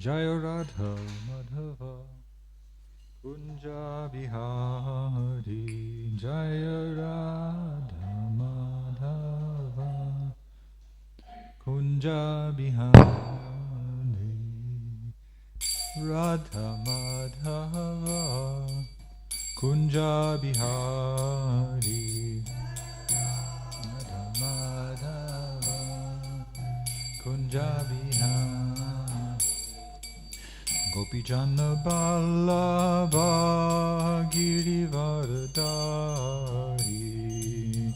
Jaya Radha Madhava Kunja Bihari Jaya Radha Madhava Kunja Bihari Radha Madhava Kunja Bihari Radha Madhava Kunja Bihari Gopijana Ballabha Girivardhari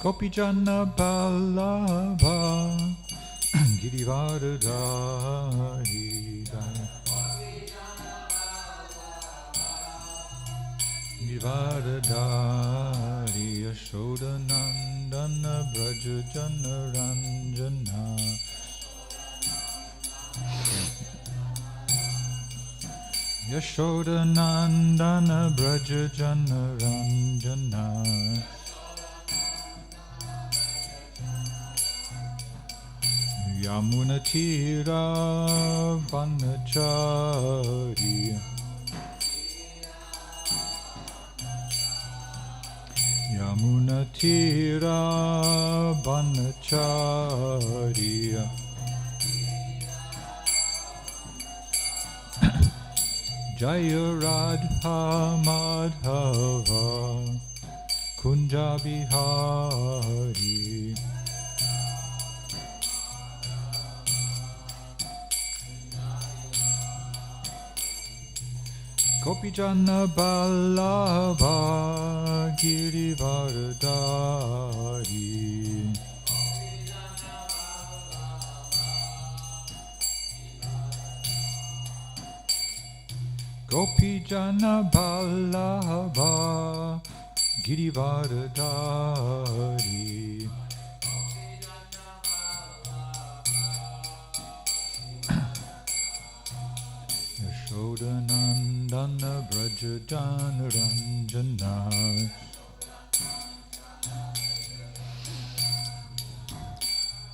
Gopijana Ballabha Girivardhari Girivardhari Yashodanandana Braja Jana Ranjana Yashodanandana Braja Jana Ranjana Yamunatira Vanachari Yamunatira Vanachari Jaya Radha Madhava Kunja Bihari Gopijana Ballabha Girivardhari Gopijana Ballabha Girivardhari Yashodanandana Braja Jana Ranjana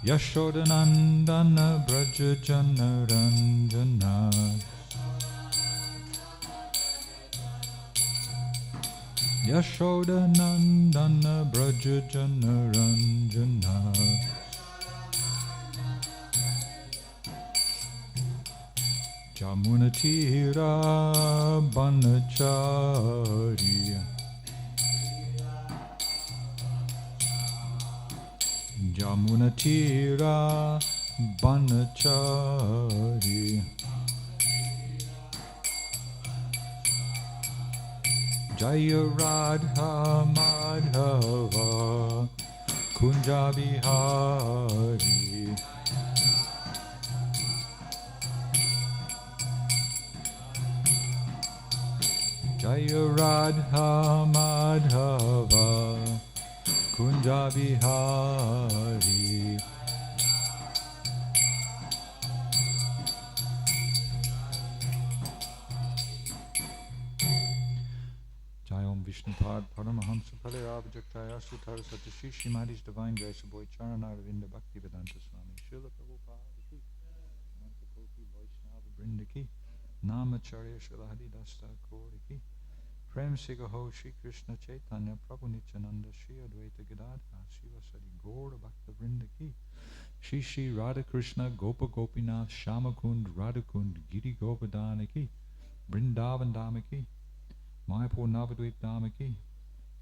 Yashodanandana Braja Jana Ranjana Yashodanandana Braja Jana Ranjana Jamunatira Banachari Jamunatira Banachari Jaya Radha Madhava Kunja Bihari Jaya Radha Madhava Kunja Bihari Jayom Vishnupad Paramahamsa Palayavajaktaya Sutara Satashi Shrimadi's Divine Grace of Boy Charanaravinda Bhakti Vedanta Swami Srila Prabhupada Ki Nanta Koti Vaishnava Vrinda Ki Namacharya Srila Haridas Thakur Ki Prem Sigaho Shri Krishna Chaitanya Prabhu Nityananda Shri Advaita Gadadha Shiva Sadi Gaura Bhakta Vrinda Ki Shri Shri Radha Krishna Gopa Gopinath Shamakund Radhakund Giri Govardhana Ki Vrindavan Dhama Ki Mayapur Navadvip Dhama Ki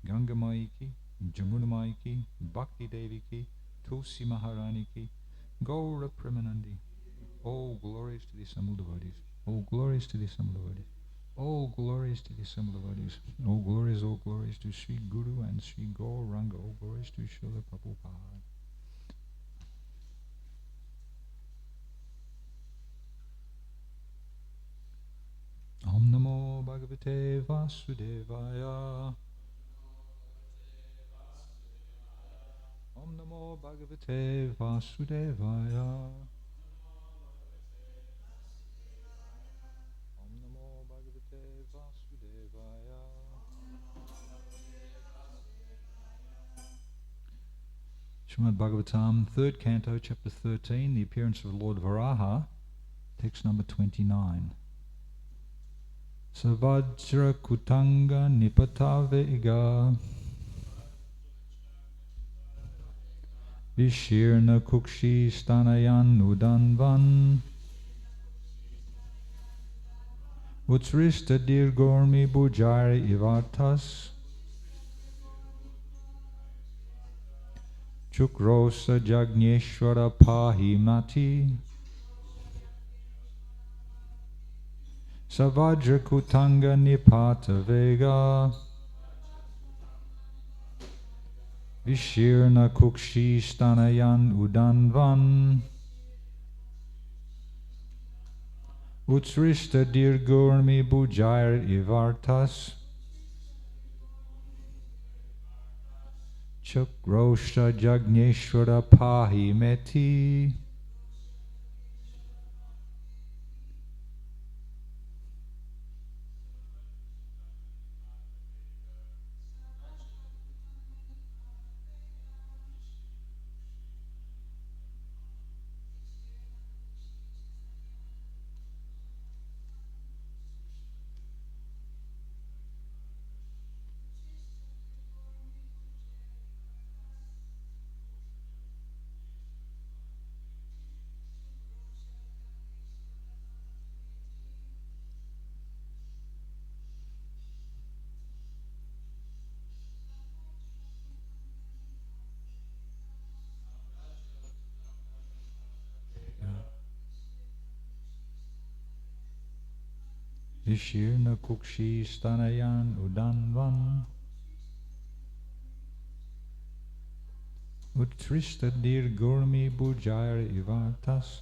Ganga Mai Ki Jamuna Mai Ki Bhakti Devi Ki Tulsi Maharani Ki Gaura Premanandi. All glories to the assembled devotees. All glories to the assembled devotees. All glories to the assembled devotees. All glories to Sri Guru and Sri Gauranga. All glories to Srila Prabhupada. Om Namo Bhagavate Vasudevaya. Om Namo Bhagavate Vasudevaya. Om Namo Bhagavate Vasudevaya. Srimad Bhagavatam, 3rd canto, chapter 13, the appearance of Lord Varaha, text number 29. Savajra kutanga nipatavega vishirna kukshi stanayan udanvan utsrista dirgormi bujari ivartas chukrosa jagneshwara pahi mati savajra kutanga nipata vega vishirna kukshi stanayan udanvan utsrista dirgurmi bujair ivartas chukrosha jagneshwara pahi meti. Vishirna kukshi stanayan udanvan utrista dirgurmi bujair ivartas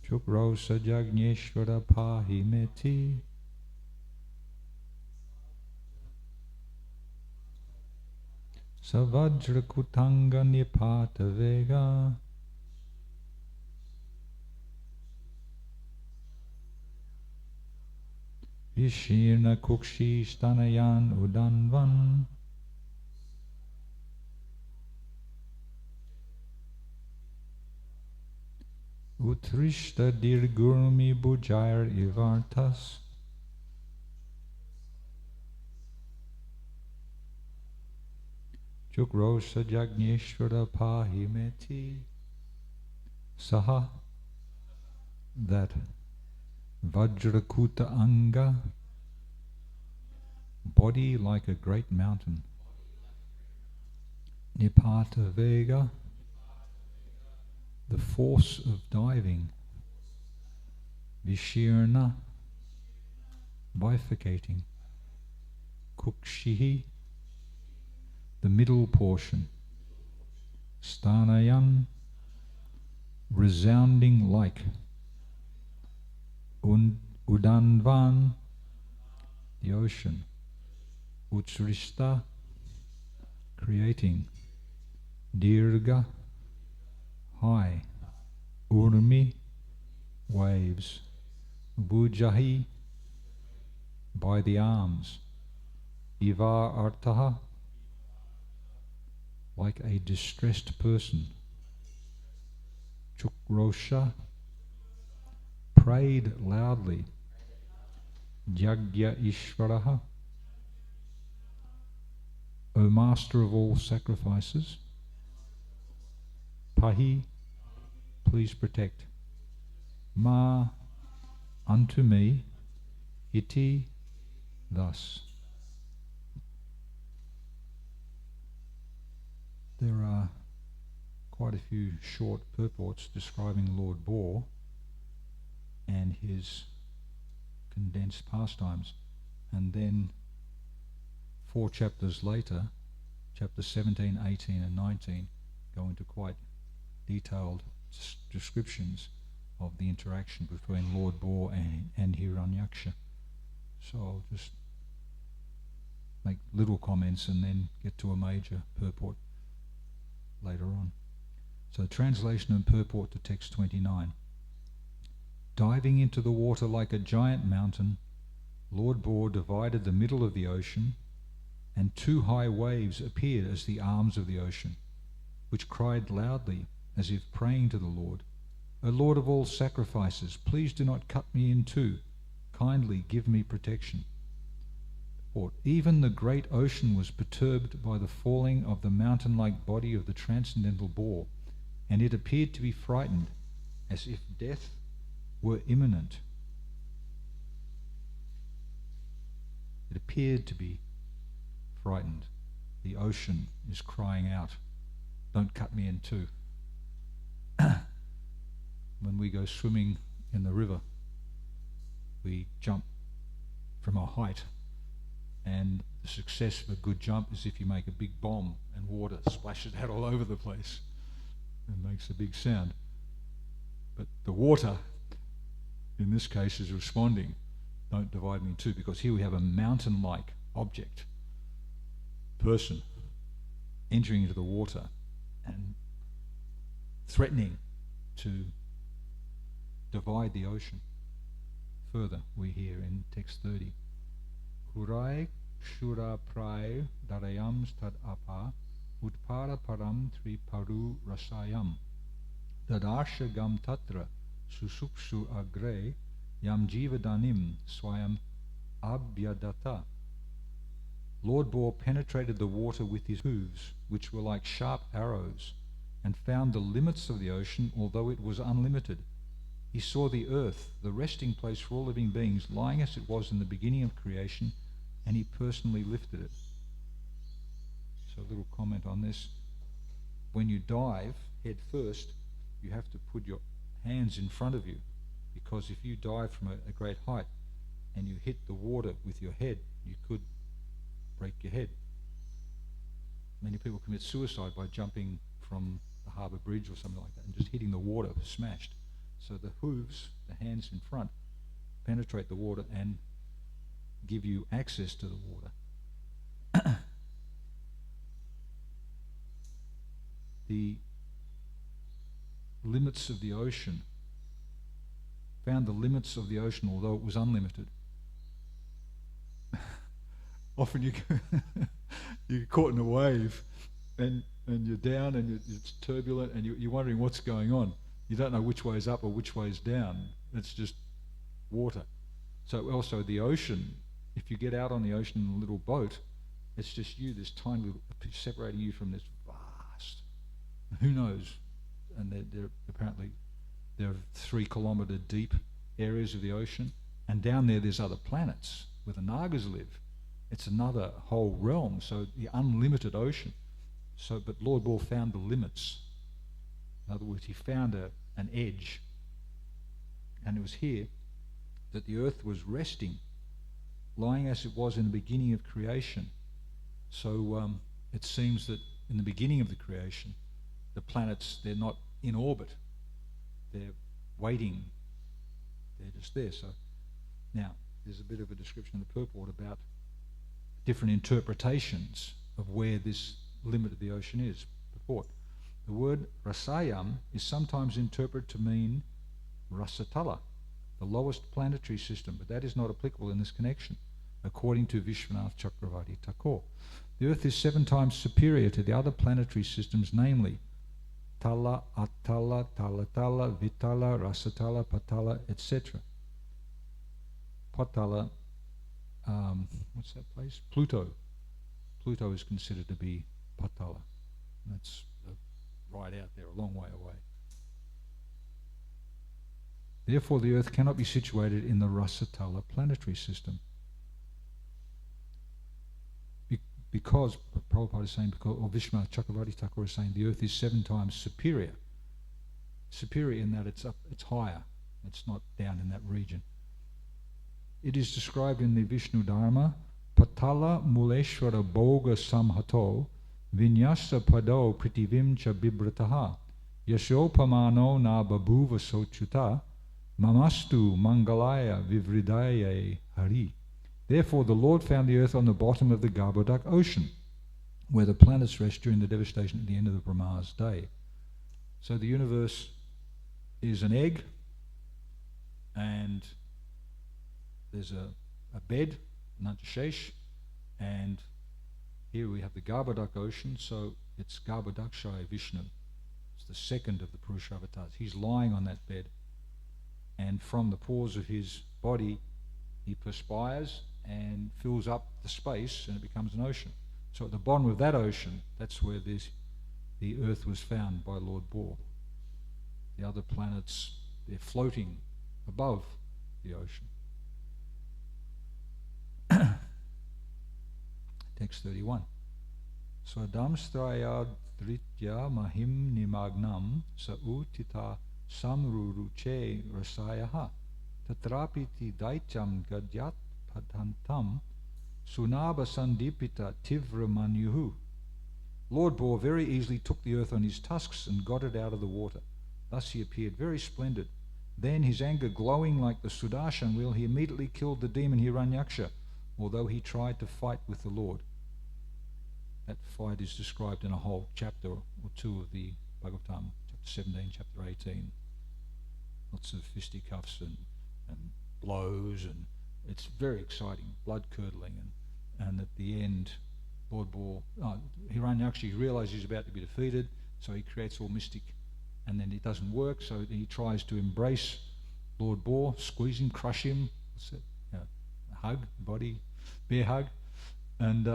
chukrosa jagneshwara pahi meti. Savajra kutanga nipata vega vishirna kukshi stanayan udanvan utrishta dirgurmi bujair ivartas chukrosa jagneshwara pahi meti. Saha, that Vajrakuta Anga, body like a great mountain. Nipata Vega, the force of diving. Vishirna, bifurcating. Kukshihi, the middle portion. Stanayan, resounding like. Udanvan, the ocean. Utsrista, creating. Dirga, high. Urmi, waves. Bujahi, by the arms. Iva artaha, like a distressed person. Chukrosha, prayed loudly. Jagya Ishvaraha, O Master of all sacrifices. Pahi, please protect. Ma, unto me. Iti, thus. There are quite a few short purports describing Lord Bore and his condensed pastimes, and then 4 chapters later, chapters 17, 18 and 19 go into quite detailed descriptions of the interaction between Lord Bore and Hiranyaksha. So I'll just make little comments and then get to a major purport later on. So translation and purport to text 29. Diving into the water like a giant mountain, Lord Bore divided the middle of the ocean, and 2 high waves appeared as the arms of the ocean, which cried loudly as if praying to the Lord, O Lord of all sacrifices, please do not cut me in two. Kindly give me protection. Or even the great ocean was perturbed by the falling of the mountain-like body of the transcendental boar, and it appeared to be frightened, as if death were imminent. It appeared to be frightened. The ocean is crying out, don't cut me in two. When we go swimming in the river, we jump from a height, and the success of a good jump is if you make a big bomb and water splashes out all over the place and makes a big sound. But the water, in this case, is responding, don't divide me in two, because here we have a mountain-like object, person, entering into the water and threatening to divide the ocean. Further, we hear in text 30, Kurai Shura Prai Darayam Stad Apa Utpara Param Triparu Rasayam Dadarsha Gam Tatra Susupsu Agre Yam Jivadanim Swayam Abhyadata. Lord Boar penetrated the water with his hooves, which were like sharp arrows, and found the limits of the ocean, although it was unlimited. He saw the earth, the resting place for all living beings, lying as it was in the beginning of creation, and he personally lifted it. So a little comment on this. When you dive head first, you have to put your hands in front of you, because if you dive from a great height and you hit the water with your head, you could break your head. Many people commit suicide by jumping from the harbour bridge or something like that and just hitting the water, smashed. So the hooves, the hands in front, penetrate the water and give you access to the water. The limits of the ocean, found the limits of the ocean, although it was unlimited. Often you you're caught in a wave and you're down and it's turbulent and you're wondering what's going on. You don't know which way is up or which way is down. It's just water. So also the ocean, if you get out on the ocean in a little boat, it's just you, this tiny little, separating you from this vast, who knows, and they're apparently there are 3 kilometre deep areas of the ocean, and down there's other planets where the Nagas live. It's another whole realm, so the unlimited ocean. So, but Lord Boar found the limits. In other words, he found an edge, and it was here that the earth was resting, lying as it was in the beginning of creation. So it seems that in the beginning of the creation, the planets, they're not in orbit. They're waiting. They're just there. So now, there's a bit of a description in the purport about different interpretations of where this limit of the ocean is. Purport. The word Rasayam is sometimes interpreted to mean Rasatala, the lowest planetary system, but that is not applicable in this connection, according to Vishwanath Chakravarti Thakur. The Earth is 7 times superior to the other planetary systems, namely Tala, Atala, Talatala, Vitala, Rasatala, Patala, etc. Patala, what's that place? Pluto. Pluto is considered to be Patala. That's right out there, a long way away. Therefore, the Earth cannot be situated in the Rasatala planetary system. Because, Prabhupada is saying, or Vishwanath Chakravarti Thakur is saying, the Earth is 7 times superior. Superior in that it's up, it's higher. It's not down in that region. It is described in the Vishnu Dharma, Patala Muleshwara Bhoga Samhato Vinyasa Pado Pritivim Cha Bibrataha Yashopamano Na Babuva Sochuta Mamastu Mangalaya Vivridaya Hari. Therefore the Lord found the earth on the bottom of the Garbhodak ocean, where the planets rest during the devastation at the end of the Brahma's day. So the universe is an egg, and there's a bed, Nantashesh, and Here we have the Garbhodak ocean, so it's Garbhodakshaya Vishnu. It's the second of the Purusha avatars. He's lying on that bed, and from the pores of his body, he perspires and fills up the space, and it becomes an ocean. So at the bottom of that ocean, that's where the Earth was found by Lord Bohr. The other planets, they're floating above the ocean. Text 31. Swadam strayad dritya mahim nimagnam sa utita samruruche rasayaha tatrapiti daityam gadyat padhantam sunaba sandipita tivramanyuhu. Lord Bohr very easily took the earth on his tusks and got it out of the water. Thus he appeared very splendid. Then, his anger glowing like the Sudarshan wheel, he immediately killed the demon Hiranyaksha, although he tried to fight with the Lord. That fight is described in a whole chapter or two of the Bhagavatam, chapter 17, chapter 18. Lots of fisticuffs and blows, and it's very exciting, blood-curdling, and at the end, Lord Bohr, Hiranyaksha realizes he's about to be defeated, so he creates all mystic, and then it doesn't work, so he tries to embrace Lord Bohr, squeeze him, crush him, hug, body, bear hug, and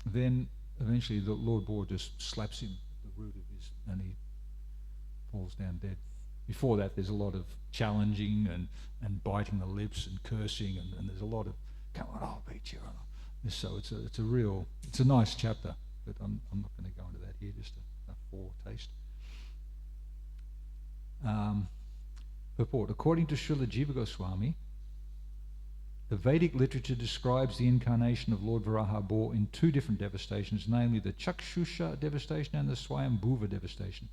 then eventually the Lord Bohr just slaps him at the root of his, and he falls down dead. Before that, there's a lot of challenging and biting the lips and cursing, and there's a lot of, come on, I'll beat you. So it's a nice chapter, but I'm not going to go into that here, just a foretaste. Purport. According to Srila Jiva Goswami, the Vedic literature describes the incarnation of Lord Varaha Bohr in two different devastations, namely the Chakshusha devastation and the Swayambhuva devastation.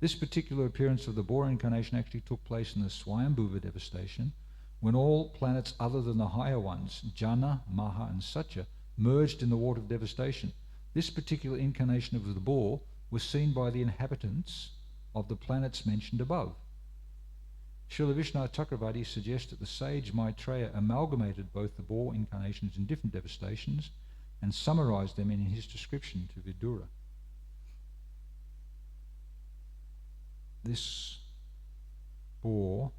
This particular appearance of the Bohr incarnation actually took place in the Swayambhuva devastation, when all planets other than the higher ones, Jana, Maha and Satya, merged in the water of devastation. This particular incarnation of the Bohr was seen by the inhabitants of the planets mentioned above. Srila Vishnu Chakravarti suggests that the sage Maitreya amalgamated both the Bohr incarnations in different devastations and summarized them in his description to Vidura. This Bohr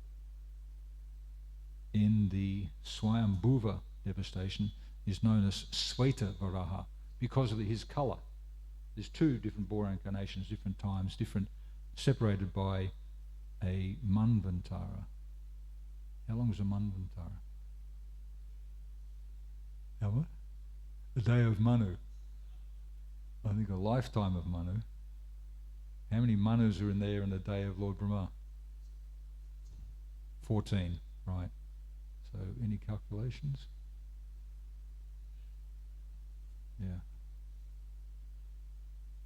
in the Swayambhuva devastation is known as Sveta Varaha because of his colour. There's two different Bohr incarnations, different times, separated by a Manvantara. How long is a Manvantara? How what? A day of Manu. I think a lifetime of Manu. How many Manus are in there in the day of Lord Brahma? 14, right. So any calculations? Yeah.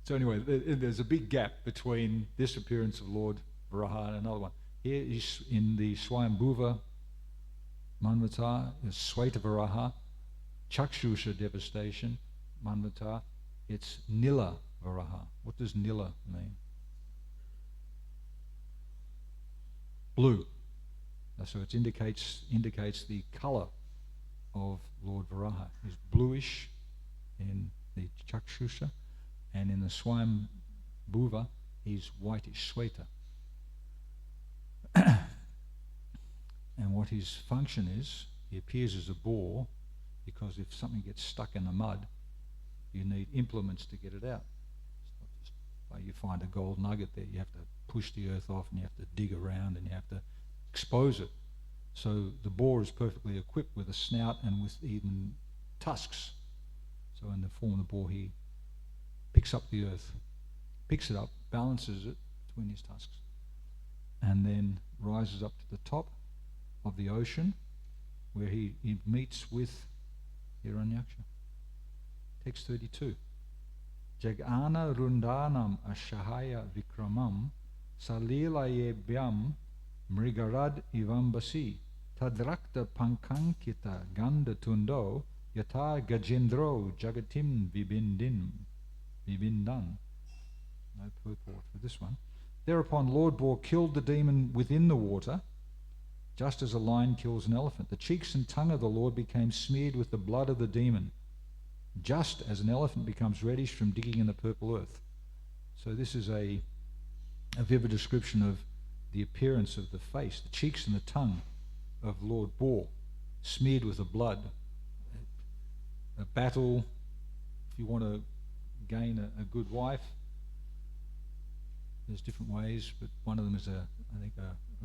So anyway, there's a big gap between this appearance of Lord Varaha and another one. Here is in the Swayambhuva Manvata, the Sveta Varaha, Chakshusha devastation, Manvata, it's Nila Varaha. What does Nila mean? Blue. So it indicates the colour of Lord Varaha. He's bluish in the Chakshusha, and in the Swayambhuva he's whitish, Sweta. And what his function is, he appears as a boar because if something gets stuck in the mud, you need implements to get it out. It's not just like you find a gold nugget there, you have to push the earth off and you have to dig around and you have to expose it. So the boar is perfectly equipped with a snout and with even tusks. So in the form of the boar, he picks up the earth, picks it up, balances it between his tusks, and then rises up to the top of the ocean where he meets with Hiranyaksha. Text 32. Jagana rundanam ashahaya vikramam salilayebhyam mrigarad ivambasi tadrakta pankankita ganda tundo yata gajendro jagatim vibindan. No purport for this one. Thereupon Lord Bohr killed the demon within the water, just as a lion kills an elephant. The cheeks and tongue of the Lord became smeared with the blood of the demon. just as an elephant becomes reddish from digging in the purple earth. So this is a vivid description of the appearance of the face, the cheeks and the tongue of Lord Boar, smeared with the blood. A battle, if you want to gain a good wife, there's different ways, but one of them is a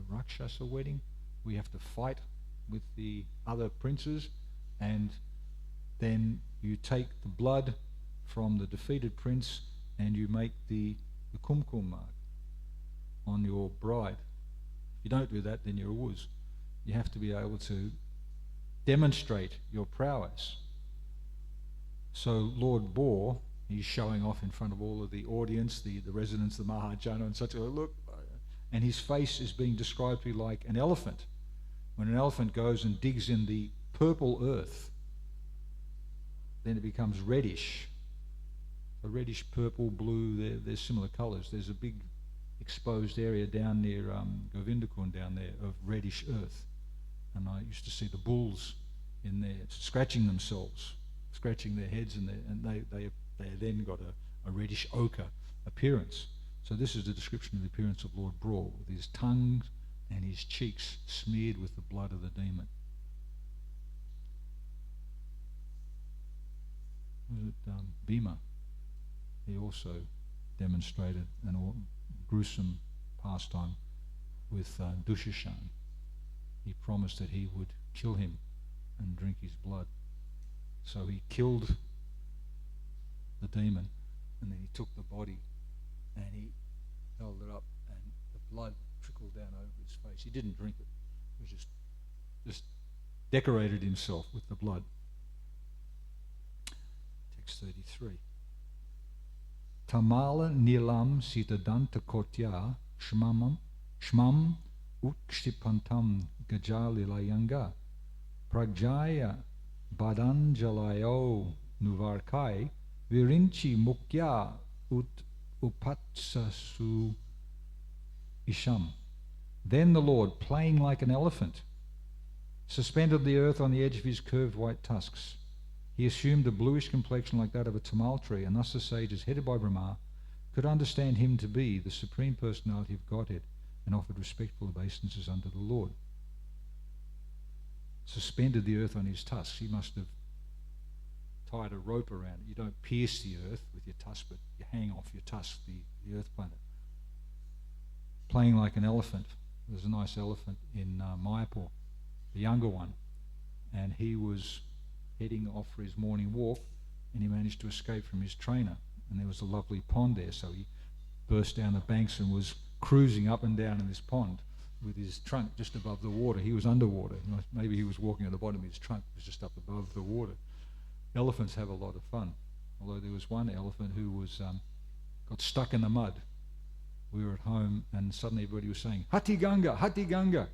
Rakshasa wedding. We have to fight with the other princes, and then you take the blood from the defeated prince and you make the kumkum mark on your bride. If you don't do that, then you're a wuz. You have to be able to demonstrate your prowess. So Lord Boar, he's showing off in front of all of the audience, the residents, the Mahajana and such. Look, and his face is being described to be like an elephant. When an elephant goes and digs in the purple earth, then it becomes reddish. A reddish, purple, blue, there's similar colours. There's a big exposed area down near Govardhana down there of reddish earth. And I used to see the bulls in there scratching themselves, scratching their heads, and they then got a reddish ochre appearance. So this is the description of the appearance of Lord Boar, with his tongue and his cheeks smeared with the blood of the demon. Was it Bhima? He also demonstrated a gruesome pastime with Dushashan. He promised that he would kill him and drink his blood. So he killed the demon, and then he took the body and he held it up, and the blood trickled down over his face. He didn't drink it. He was just decorated himself with the blood. Text 33. Tamala nilam sitadanta kotya shmam utkshipantam gajalilayanga pragjaya badanjalayo nuvarkai virinchi mukya upatsasu isham. Then the Lord, playing like an elephant, suspended the earth on the edge of his curved white tusks. He assumed a bluish complexion like that of a tamal tree, and thus the sages, headed by Brahma, could understand him to be the Supreme Personality of Godhead and offered respectful obeisances unto the Lord. Suspended the earth on his tusks. He must have tied a rope around it. You don't pierce the earth with your tusk, but you hang off your tusk, the earth planet. Playing like an elephant. There's a nice elephant in Mayapur, the younger one, and he was heading off for his morning walk, and he managed to escape from his trainer, and there was a lovely pond there, so he burst down the banks and was cruising up and down in this pond with his trunk just above the water. He was underwater. Maybe he was walking at the bottom, his trunk was just up above the water. Elephants have a lot of fun, although there was one elephant who was got stuck in the mud. We were at home and suddenly everybody was saying, Hati Ganga, Hati Ganga.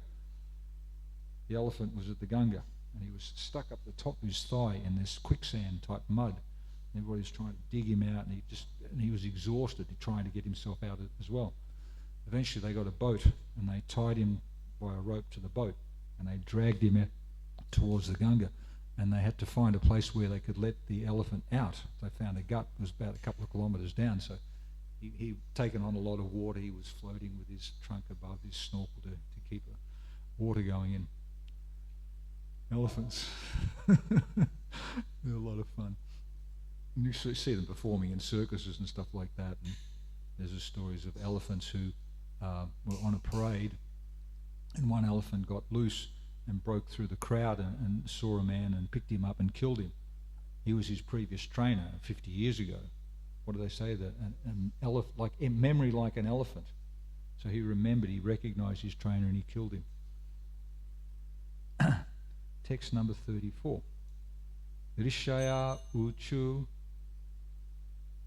The elephant was at the Ganga, and he was stuck up the top of his thigh in this quicksand type mud. And everybody was trying to dig him out, and he was exhausted trying to get himself out as well. Eventually they got a boat, and they tied him by a rope to the boat, and they dragged him out towards the Ganga, and they had to find a place where they could let the elephant out. They found a gut. It was about a couple of kilometres down, so he'd taken on a lot of water. He was floating with his trunk above his snorkel to keep the water going in. Elephants. They're a lot of fun. And you see them performing in circuses and stuff like that. And there's the stories of elephants who were on a parade, and one elephant got loose and broke through the crowd and saw a man and picked him up and killed him. He was his previous trainer 50 years ago. What do they say? Memory like an elephant. So he remembered, he recognised his trainer, and he killed him. Text number 34. Rishaya uchu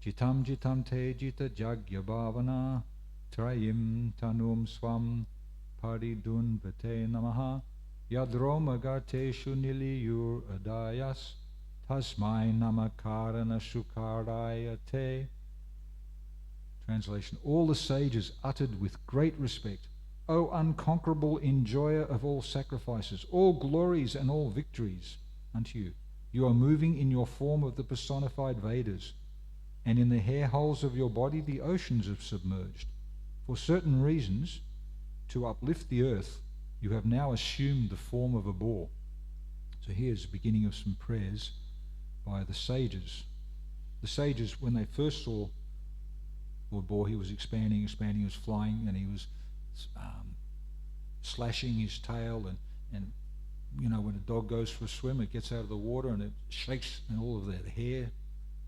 jitam te jita jagya bhavana trayim tanum swam paridun vate namaha yadroma garteshu niliyur adayas tasmai namakarana shukaraya te. Translation. All the sages uttered with great respect, O unconquerable enjoyer of all sacrifices, all glories and all victories unto you. You are moving in your form of the personified Vedas, and in the hair holes of your body the oceans have submerged. For certain reasons, to uplift the earth, you have now assumed the form of a boar. So here's the beginning of some prayers by the sages. The sages, when they first saw Lord Boar, he was expanding, he was flying, and he was slashing his tail, and you know, when a dog goes for a swim, it gets out of the water and it shakes, and all of the hair,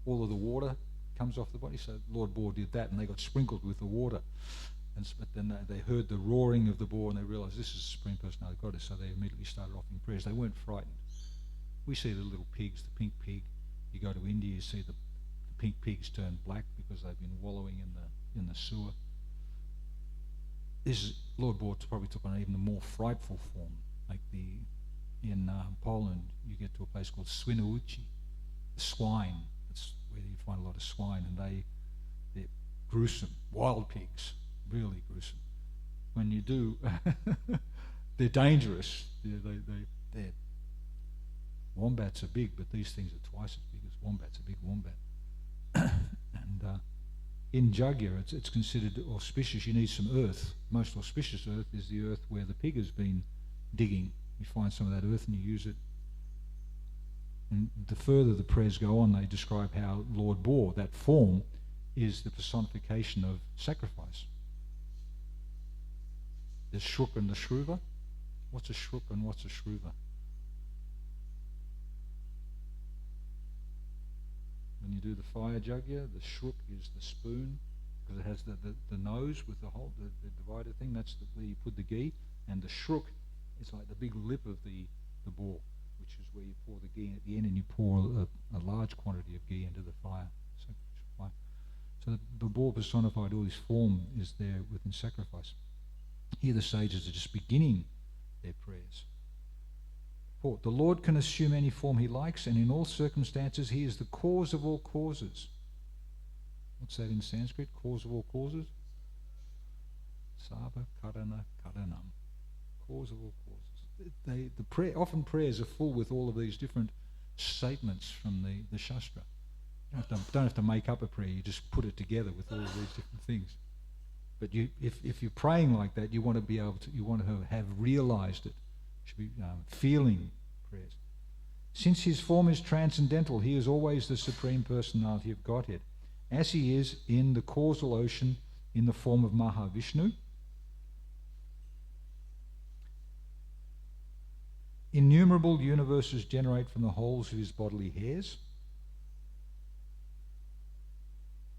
all of the water comes off the body. So Lord Boar did that, and they got sprinkled with the water. But then they heard the roaring of the boar, and they realised this is the Supreme Personality of Godhead, so they immediately started offering prayers. They weren't frightened. We see the little pigs, the pink pig. You go to India, you see the pink pigs turn black because they've been wallowing in the sewer. This is, Lord Boar probably took on an even more frightful form. Like in Poland, you get to a place called Świnoujście, the swine. That's where you find a lot of swine, and they're gruesome, wild pigs, really gruesome. When you do, they're dangerous. They're wombats are big, but these things are twice as big as wombats. A big wombat. And in Jagya, it's considered auspicious. You need some earth. Most auspicious earth is the earth where the pig has been digging. You find some of that earth and you use it. And the further the prayers go on, they describe how Lord Boar, that form, is the personification of sacrifice. There's Shruk and the Shruva. What's a Shruk and what's a Shruva? When you do the fire jagya, the Shruk is the spoon, because it has the nose with the hole, the divider thing. That's where you put the ghee. And the Shruk is like the big lip of the boar, which is where you pour the ghee in at the end, and you pour a large quantity of ghee into the fire. So the boar personified, all his form is there within sacrifice. Here the sages are just beginning their prayers. The Lord can assume any form he likes, and in all circumstances he is the cause of all causes. What's that in Sanskrit? Cause of all causes? Sarva karana karanam. Cause of all causes. Often prayers are full with all of these different statements from the Shastra. You don't have to make up a prayer, you just put it together with all of these different things. But if you're praying like that, you want to be able to, you want to have realized it. Should be feeling prayers. Since his form is transcendental, he is always the Supreme Personality of Godhead, as he is in the causal ocean in the form of Mahavishnu. Innumerable universes generate from the holes of his bodily hairs.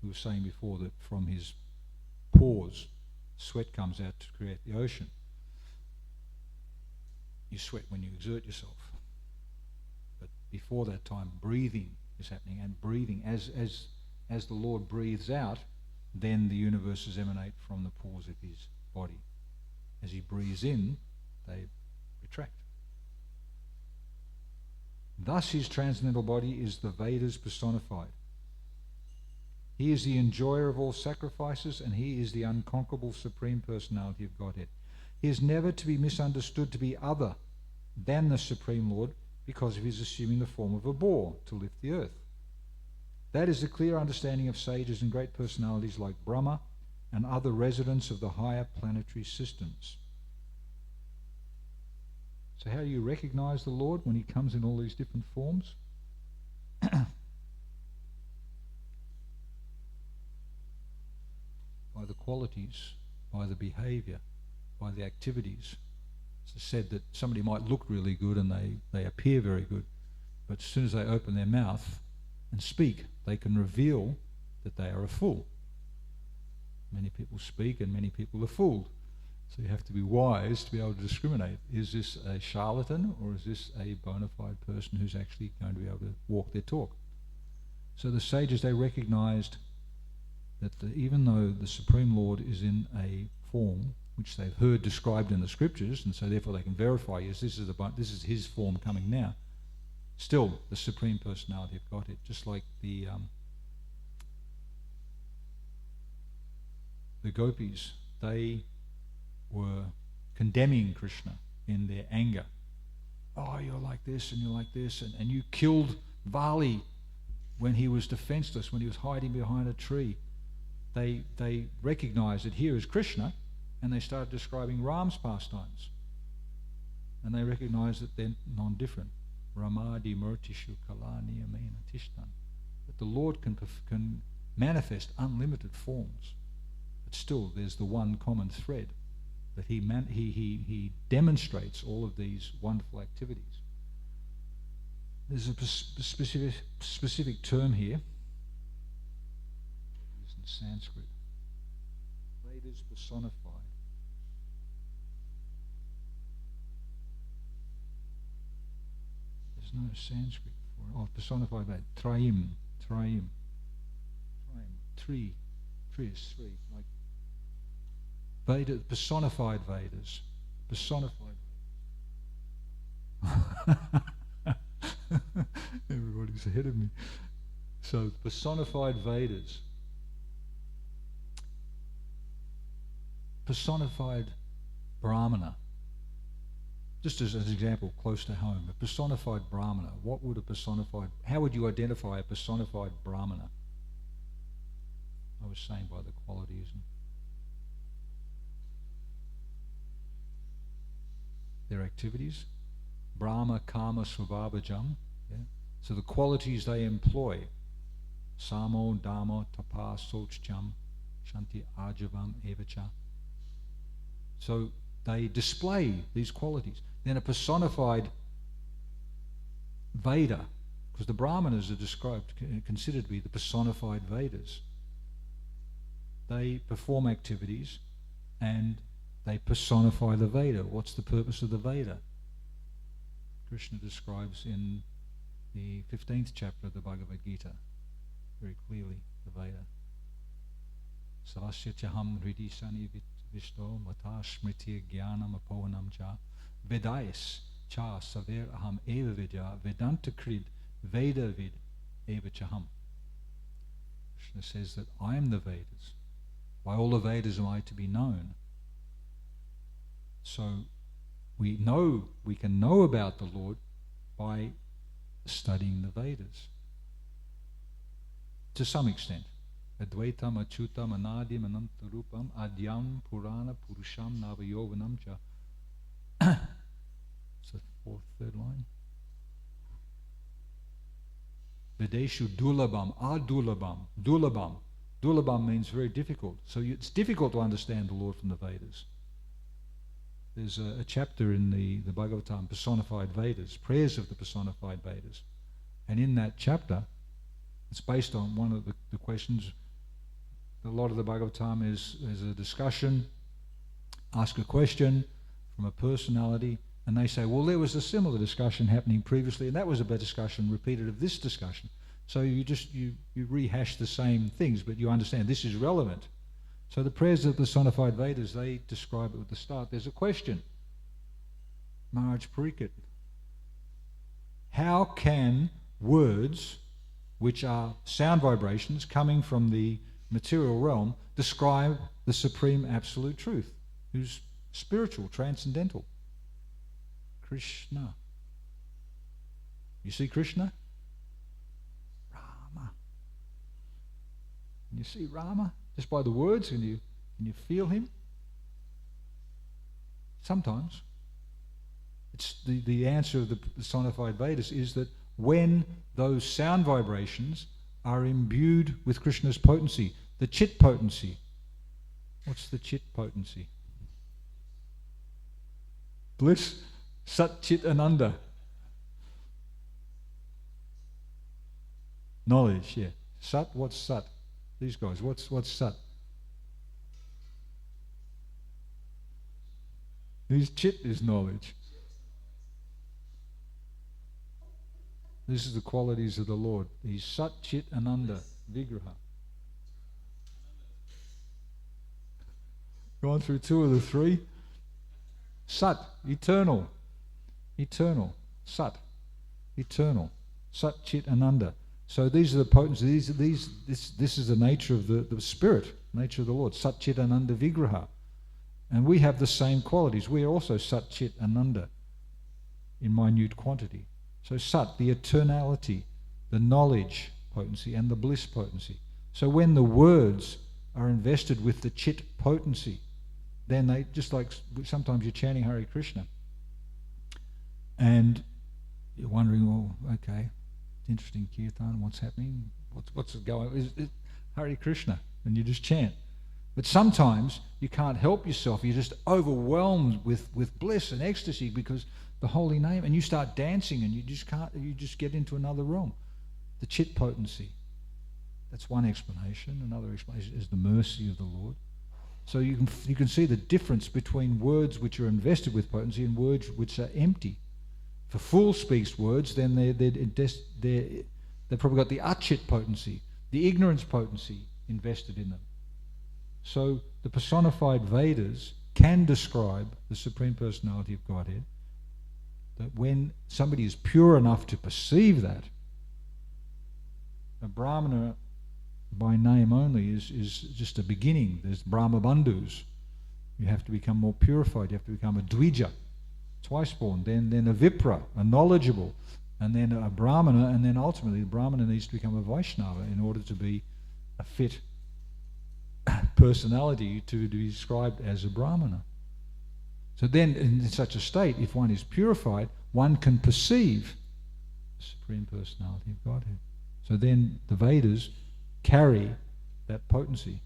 We were saying before that from his pores, sweat comes out to create the ocean. You sweat when you exert yourself. But before that time, breathing is happening, and breathing, as the Lord breathes out, then the universes emanate from the pores of his body. As he breathes in, they retract. Thus his transcendental body is the Vedas personified. He is the enjoyer of all sacrifices, and he is the unconquerable Supreme Personality of Godhead. He is never to be misunderstood to be other than the Supreme Lord because of his assuming the form of a boar to lift the earth. That is the clear understanding of sages and great personalities like Brahma and other residents of the higher planetary systems. So how do you recognize the Lord when he comes in all these different forms? By the qualities, by the behavior, by the activities. It's said that somebody might look really good and they appear very good, but as soon as they open their mouth and speak, they can reveal that they are a fool. Many people speak and many people are fooled. So you have to be wise to be able to discriminate. Is this a charlatan or is this a bona fide person who's actually going to be able to walk their talk? So the sages, they recognized that even though the Supreme Lord is in a form which they've heard described in the scriptures, and so therefore they can verify, yes, this is his form coming now, still the Supreme Personality of Godhead, just like the gopis, they were condemning Krishna in their anger. oh, you're like this and you're like this, and you killed Vali when he was defenseless, when he was hiding behind a tree. They recognized that here is Krishna, and they started describing Ram's pastimes. And they recognized that they're non-different. Ramadi murtishu kalani amena tishtan. That the Lord can manifest unlimited forms, but still there's the one common thread, that he demonstrates all of these wonderful activities. There's a specific term here used in Sanskrit. Vedas personified. There's no Sanskrit for it. Oh, personified Veda. Trayim. Three is three. Like Veda, personified Vedas. Personified Vedas. Everybody's ahead of me. So, personified Vedas. Personified Brahmana. Just as an example close to home, a personified Brahmana. What would a personified, how would you identify a personified Brahmana? I was saying by the qualities. Their activities. Brahma, Kama, Svabhavajam. Yeah? So the qualities they employ. Samo, Dhamma, Tapa, Sochjam, Shanti, Ajavam, Evacha. So they display these qualities. Then a personified Veda, because the Brahmanas are described, considered to be the personified Vedas. They perform activities and they personify the Veda. What's the purpose of the Veda? Krishna describes in the 15th chapter of the Bhagavad Gita very clearly the Veda. Sarasya chaham hridi sani vishto mata smriti jnanam apohanam cha vedais cha saver aham eva vidya vedanta krid veda vid eva chaham. Krishna says that I am the Vedas. By all the Vedas am I to be known. So we can know about the Lord by studying the Vedas. To some extent. Advaitam, Achutam, Anadim, Anantarupam, Adyam, Purana, Purusham, Navayovanam cha. It's the third line. Vedeshu Dulabam, Adulabam, Dulabam. Dulabam means very difficult. So it's difficult to understand the Lord from the Vedas. There's a chapter in the Bhagavatam, Personified Vedas, prayers of the personified Vedas. And in that chapter, it's based on one of the questions. A lot of the Bhagavatam is a discussion, ask a question from a personality, and they say, well, there was a similar discussion happening previously, and that was a discussion repeated of this discussion. So you rehash the same things, but you understand this is relevant. So the prayers of the personified Vedas, they describe it at the start. There's a question. Maharaj Pariksit. How can words, which are sound vibrations coming from the material realm, describe the supreme absolute truth, who's spiritual, transcendental? Krishna. You see Krishna? Rama. Can you see Rama? Just by the words, can you feel him? Sometimes. It's the answer of the personified Vedas is that when those sound vibrations are imbued with Krishna's potency, the chit potency. What's the chit potency? Bliss, Sat Chit Ananda. Knowledge, yeah. Sat, what's Sat? These guys, what's Sat? These Chit is knowledge. This is the qualities of the Lord. He's Sat Chit Ananda Vigraha. Gone through two of the three. Sat, eternal. Eternal. Sat, eternal. Sat Chit Ananda. So these are the potencies. This is the nature of the Spirit, nature of the Lord. Sat Chit Ananda Vigraha. And we have the same qualities. We are also Sat Chit Ananda. in minute quantity. So Sat, the eternality, the knowledge potency, and the bliss potency. So when the words are invested with the Chit potency, then they, just like sometimes you're chanting Hare Krishna, and you're wondering, well, okay, it's interesting kirtan, what's happening? What's going on? Is Hare Krishna, and you just chant. But sometimes you can't help yourself. You're just overwhelmed with bliss and ecstasy because the holy name, and you start dancing, and you just can't. You just get into another realm. The Chit potency. That's one explanation. Another explanation is the mercy of the Lord. So you can see the difference between words which are invested with potency and words which are empty. For full-speech words, then they've probably got the achit potency, the ignorance potency invested in them. So the personified Vedas can describe the Supreme Personality of Godhead, that when somebody is pure enough to perceive that, a Brahmana by name only is just a beginning. There's Brahma Bandhus. You have to become more purified. You have to become a Dvija, twice born, then a Vipra, a knowledgeable, and then a Brahmana, and then ultimately the Brahmana needs to become a Vaishnava in order to be a fit personality to be described as a Brahmana. So then in such a state, if one is purified, one can perceive the Supreme Personality of Godhead. So then the Vedas carry that potency.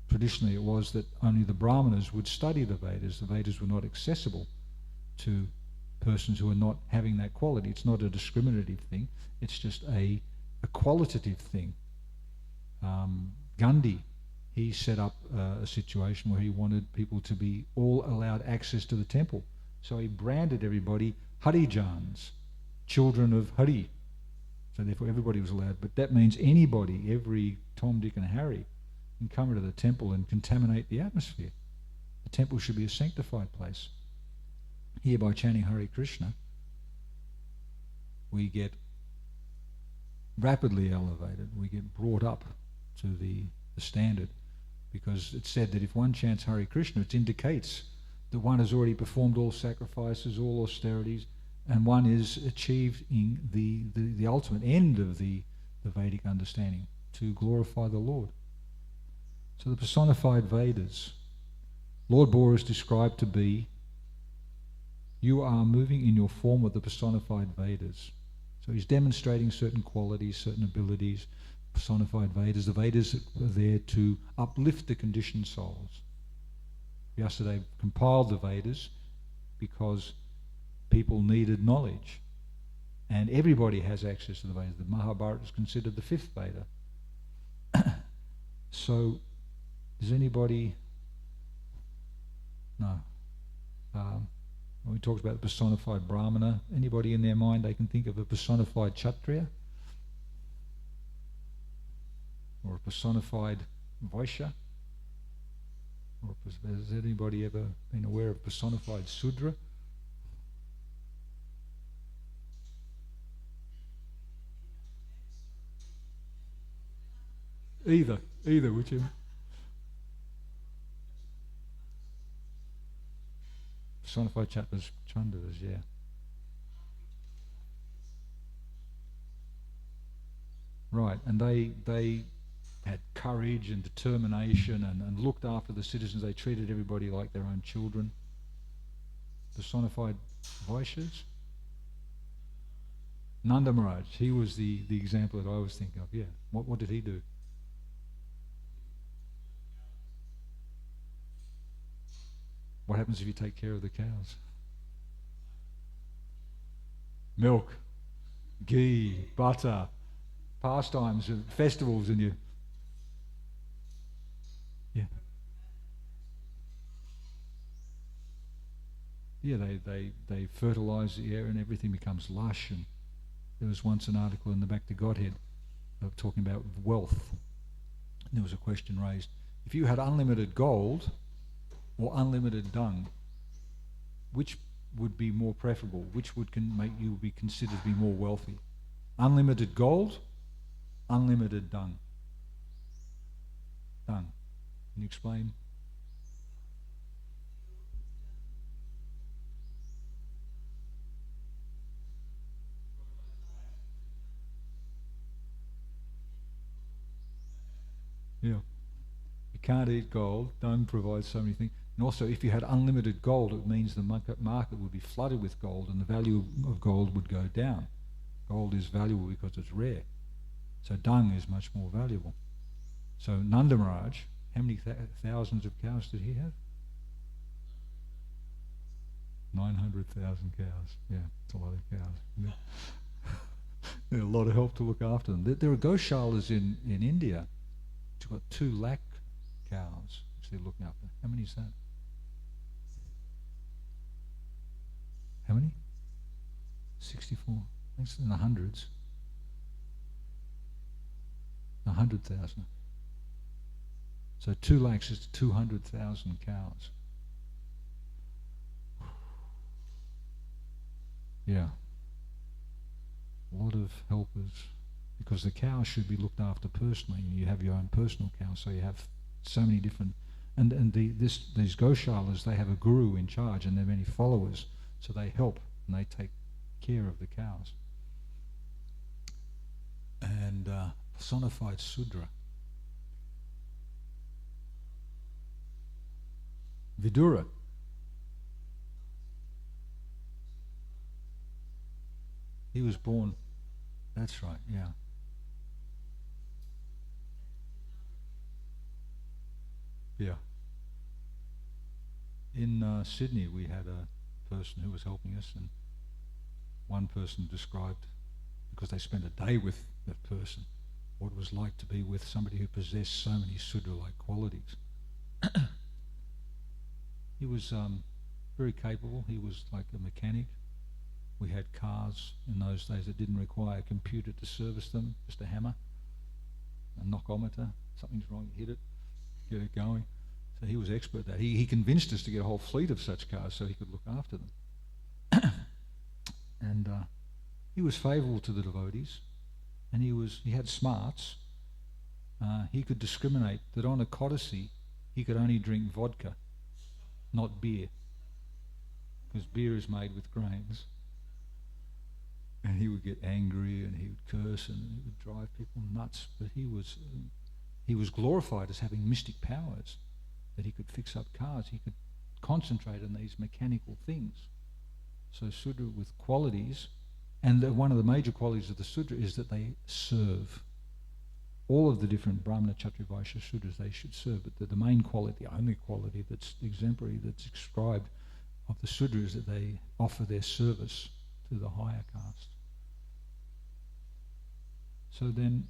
Traditionally it was that only the Brahmanas would study the Vedas. The Vedas were not accessible to persons who are not having that quality. It's not a discriminative thing, it's just a qualitative thing. Gandhi, he set up a situation where he wanted people to be all allowed access to the temple. So he branded everybody Harijans, children of Hari. So therefore everybody was allowed. But that means anybody, every Tom, Dick and Harry, can come into the temple and contaminate the atmosphere. The temple should be a sanctified place. Here, by chanting Hare Krishna, we get rapidly elevated. We get brought up to the standard, because it's said that if one chants Hare Krishna, it indicates that one has already performed all sacrifices, all austerities, and one is achieving the ultimate end of the Vedic understanding, to glorify the Lord. So the personified Vedas, Lord Bora is described to be, you are moving in your form of the personified Vedas. So he's demonstrating certain qualities, certain abilities, personified Vedas. The Vedas are there to uplift the conditioned souls. Vyasadeva compiled the Vedas because people needed knowledge. And everybody has access to the Vedas. The Mahabharata is considered the fifth Veda. So, does anybody... No. When we talked about the personified Brahmana, anybody in their mind they can think of a personified Kshatriya? Or a personified Vaishya? Or has anybody ever been aware of personified Sudra? Either, whichever. Personified Chandas, yeah. Right, and they had courage and determination and looked after the citizens. They treated everybody like their own children. Personified Vaishyas. Nanda Maharaj, he was the example that I was thinking of, yeah. What did he do? What happens if you take care of the cows? Milk, ghee, butter, pastimes, and festivals, and you... Yeah. Yeah, they fertilise the air and everything becomes lush. And there was once an article in the Back to Godhead talking about wealth. And there was a question raised. If you had unlimited gold or unlimited dung, which would be more preferable? Which would make you be considered to be more wealthy? Unlimited gold, unlimited dung. Dung. Can you explain? Yeah. You can't eat gold. Dung provides so many things. And also, if you had unlimited gold, it means the market would be flooded with gold and the value of gold would go down. Gold is valuable because it's rare. So dung is much more valuable. So Nanda Maharaj, how many thousands of cows did he have? 900,000 cows. Yeah, it's a lot of cows. Yeah. A lot of help to look after them. There are goshalas in India. It's got 2 lakh cows which they're looking after. How many is that? How many? 64. It's in the hundreds. 100,000. So 2 lakhs is 200,000 cows. Yeah. A lot of helpers, because the cows should be looked after personally. You have your own personal cows, so you have so many different. And these goshalas, they have a guru in charge, and there are many followers, so they help and they take care of the cows. And personified Sudra. Vidura. He was born, that's right, yeah. Yeah. In Sydney we had a person who was helping us, and one person described, because they spent a day with that person, what it was like to be with somebody who possessed so many Sudra-like qualities. He was very capable. He was like a mechanic. We had cars in those days that didn't require a computer to service them, just a hammer, a knockometer. Something's wrong, you hit it, get it going. So he was expert at that. He convinced us to get a whole fleet of such cars so he could look after them. And he was favourable to the devotees, and he had smarts. He could discriminate that on a Codicy he could only drink vodka, not beer, because beer is made with grains. And he would get angry and he would curse and he would drive people nuts. But he was glorified as having mystic powers, that he could fix up cars. He could concentrate on these mechanical things. So Sudra with qualities, and one of the major qualities of the Sudra is that they serve. All of the different Brahmana, Kshatriya, Vaishya, Sudras, they should serve. But the main quality, the only quality that's exemplary, that's described of the Sudra, is that they offer their service to the higher caste. So then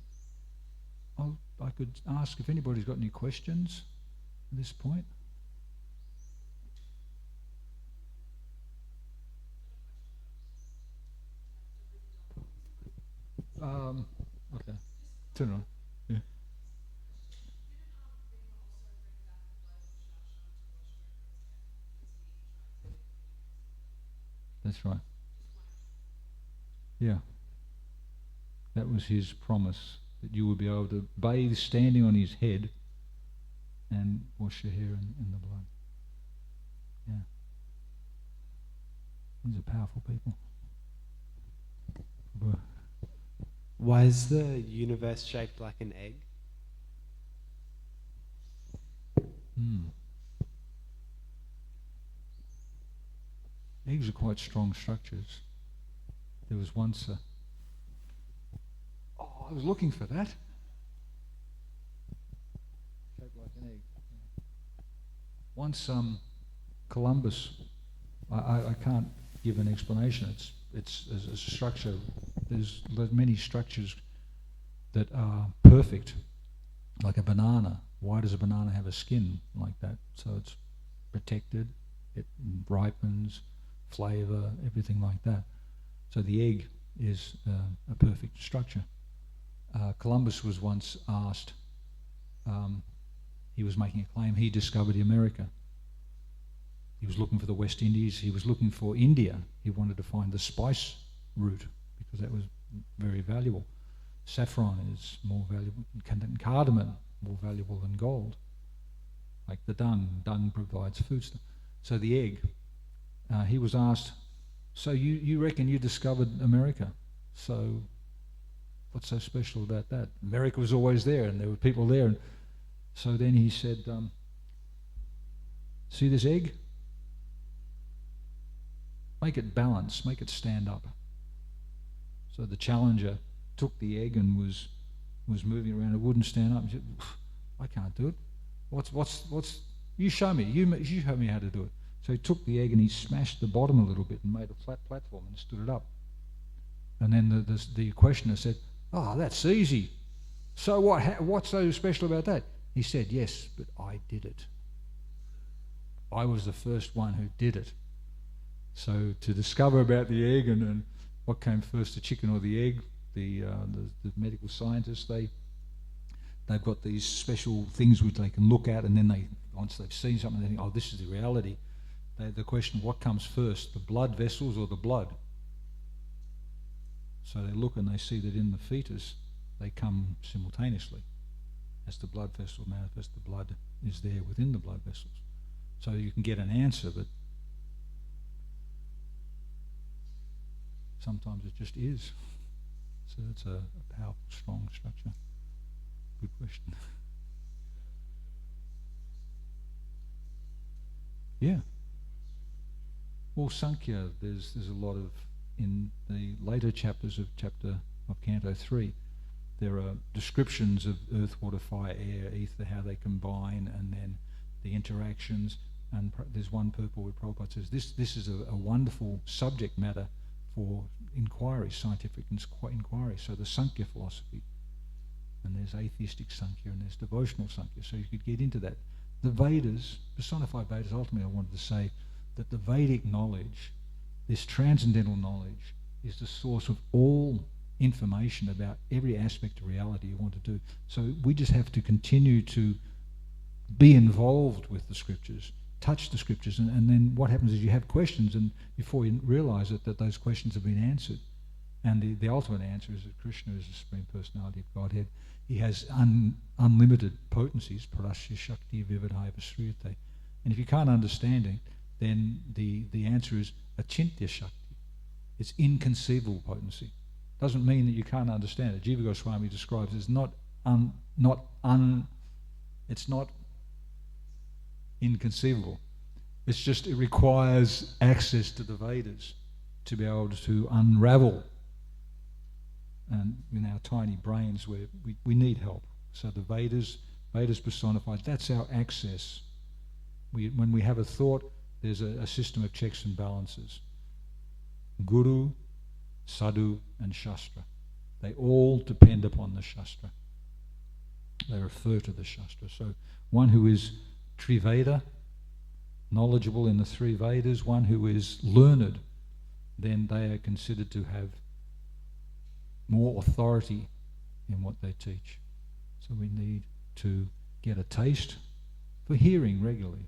I could ask if anybody's got any questions at this point. Okay, turn it on. Yeah. That's right. Yeah. That was his promise, that you would be able to bathe standing on his head and wash your hair in the blood. Yeah. These are powerful people. Why is the universe shaped like an egg? Eggs are quite strong structures. There was once a... Oh, I was looking for that. Shaped like an egg. Yeah. Once Columbus, I can't give an explanation. It's a structure. There's many structures that are perfect, like a banana. Why does a banana have a skin like that? So it's protected, it ripens, flavour, everything like that. So the egg is a perfect structure. Columbus was once asked, he was making a claim, he discovered America. He was looking for the West Indies, he was looking for India. He wanted to find the spice route because that was very valuable. Saffron is more valuable, and cardamom more valuable than gold. Like the dung provides food stuff. So the egg, he was asked, so you reckon you discovered America, so what's so special about that? America was always there and there were people there. And So then he said, see this egg? Make it balance, make it stand up. So the challenger took the egg and was moving around. It wouldn't stand up. He said, I can't do it. What's? You show me. You show me how to do it. So he took the egg and he smashed the bottom a little bit and made a flat platform and stood it up. And then the questioner said, "Oh, that's easy. So what? What's so special about that?" He said, "Yes, but I did it. I was the first one who did it." So to discover about the egg and what came first, the chicken or the egg, the medical scientists, they've got these special things which they can look at, and then once they've seen something, they think, "Oh, this is the reality." The question, what comes first, the blood vessels or the blood? So they look and they see that in the fetus, they come simultaneously. As the blood vessel manifests, the blood is there within the blood vessels. So you can get an answer, but sometimes it just is. So it's a powerful, strong structure. Good question. Yeah. Well, Sankhya, there's a lot of, in the later chapters of Canto 3, there are descriptions of earth, water, fire, air, ether, how they combine, and then the interactions. And there's one purport where Prabhupada says this is a wonderful subject matter for inquiry, scientific inquiry. So the Sankhya philosophy, and there's atheistic Sankhya, and there's devotional Sankhya. So you could get into that. The Vedas, personified Vedas, ultimately I wanted to say that the Vedic knowledge, this transcendental knowledge, is the source of all information about every aspect of reality you want to do. So we just have to continue to be involved with the scriptures, touch the scriptures, and then what happens is you have questions, and before you realise it, that those questions have been answered. And the ultimate answer is that Krishna is the Supreme Personality of Godhead. He has unlimited potencies, parasya shakti vividhaya vasriyate. And if you can't understand it, then the answer is achintya shakti. It's inconceivable potency. Doesn't mean that you can't understand it. Jiva Goswami describes it as it's not inconceivable. It's just it requires access to the Vedas to be able to unravel. And in our tiny brains, where we need help. So the Vedas personified, that's our access. When we have a thought, there's a system of checks and balances. Guru, Sadhu, and Shastra. They all depend upon the Shastra. They refer to the Shastra. So one who is Triveda, knowledgeable in the three Vedas, one who is learned, then they are considered to have more authority in what they teach. So we need to get a taste for hearing regularly.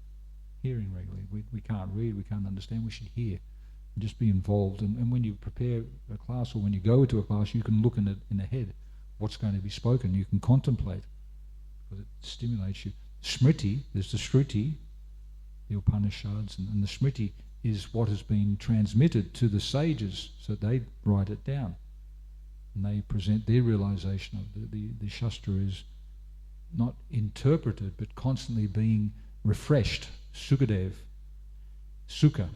We can't read, we can't understand, we should hear and just be involved. And when you prepare a class or when you go to a class, you can look in the head what's going to be spoken. You can contemplate because it stimulates you. Smriti, there's the Shruti, the Upanishads, and the Smriti is what has been transmitted to the sages, so they write it down. And they present their realization of the Shastra is not interpreted but constantly being refreshed. Sukadev, Sukha.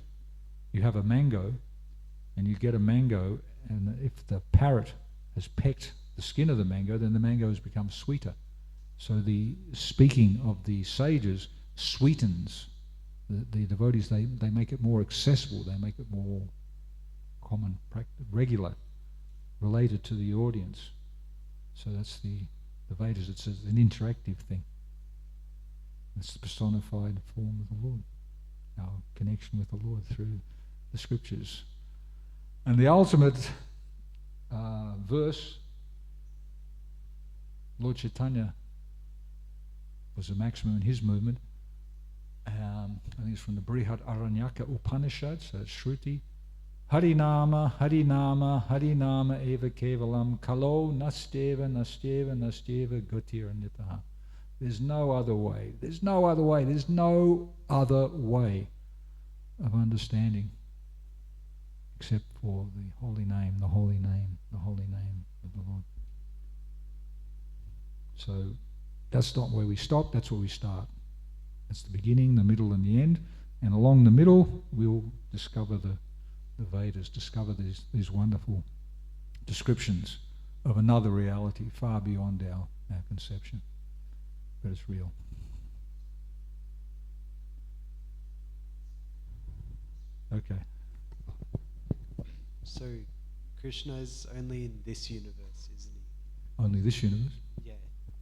You have a mango and you get a mango, and if the parrot has pecked the skin of the mango, then the mango has become sweeter. So the speaking of the sages sweetens the devotees. They make it more accessible, they make it more common, regular, related to the audience. So that's the Vedas. It's an interactive thing. It's the personified form of the Lord, our connection with the Lord through the scriptures. And the ultimate verse, Lord Chaitanya was the maximum in his movement. I think it's from the Brihat Aranyaka Upanishad, so it's Shruti. Harinama, Harinama, Harinama eva kevalam kalo nasteva, nasteva, nasteva gatir nitaha. There's no other way. There's no other way. There's no other way of understanding except for the holy name, the holy name, the holy name of the Lord. So that's not where we stop, that's where we start. That's the beginning, the middle and the end. And along the middle, we'll discover the Vedas, discover these wonderful descriptions of another reality far beyond our conception. But it's real. Okay. So Krishna is only in this universe, isn't he? Only this universe? Yeah.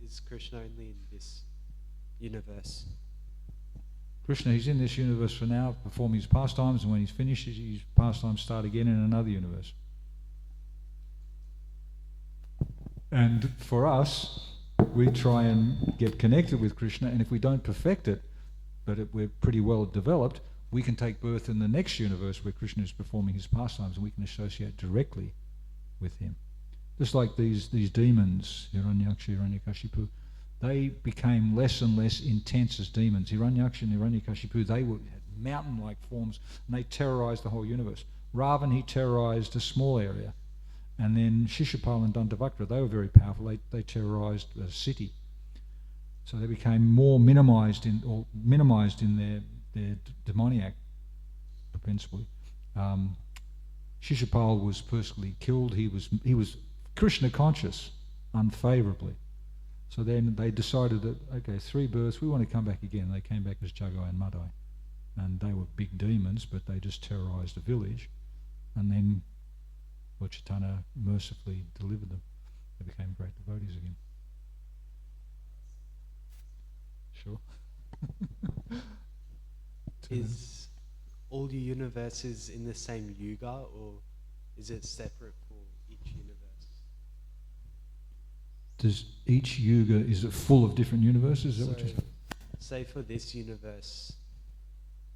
Is Krishna only in this universe? Krishna, he's in this universe for now, performing his pastimes, and when he's finished, his pastimes start again in another universe. And for us, we try and get connected with Krishna, and if we don't perfect it, but we're pretty well developed, we can take birth in the next universe where Krishna is performing his pastimes, and we can associate directly with him. Just like these demons, Hiranyaksha, Hiranyakashipu, they became less and less intense as demons. Hiranyaksha and Hiranyakashipu, they had mountain-like forms, and they terrorized the whole universe. Ravan, he terrorized a small area. And then Shishupal and Dantavakra, they were very powerful. They terrorized a city. So they became more minimized in their demoniac propensity. Shishupal was personally killed. He was Krishna conscious, unfavorably. So then they decided that, okay, 3 births, we want to come back again. They came back as Jagai and Madai. And they were big demons, but they just terrorized a village. And then Lord Chaitanya mercifully delivered them. They became great devotees again. Sure. Is all your universes in the same yuga, or is it separate for each universe? Does each yuga, is it full of different universes? Is that what you're saying? Say for this universe,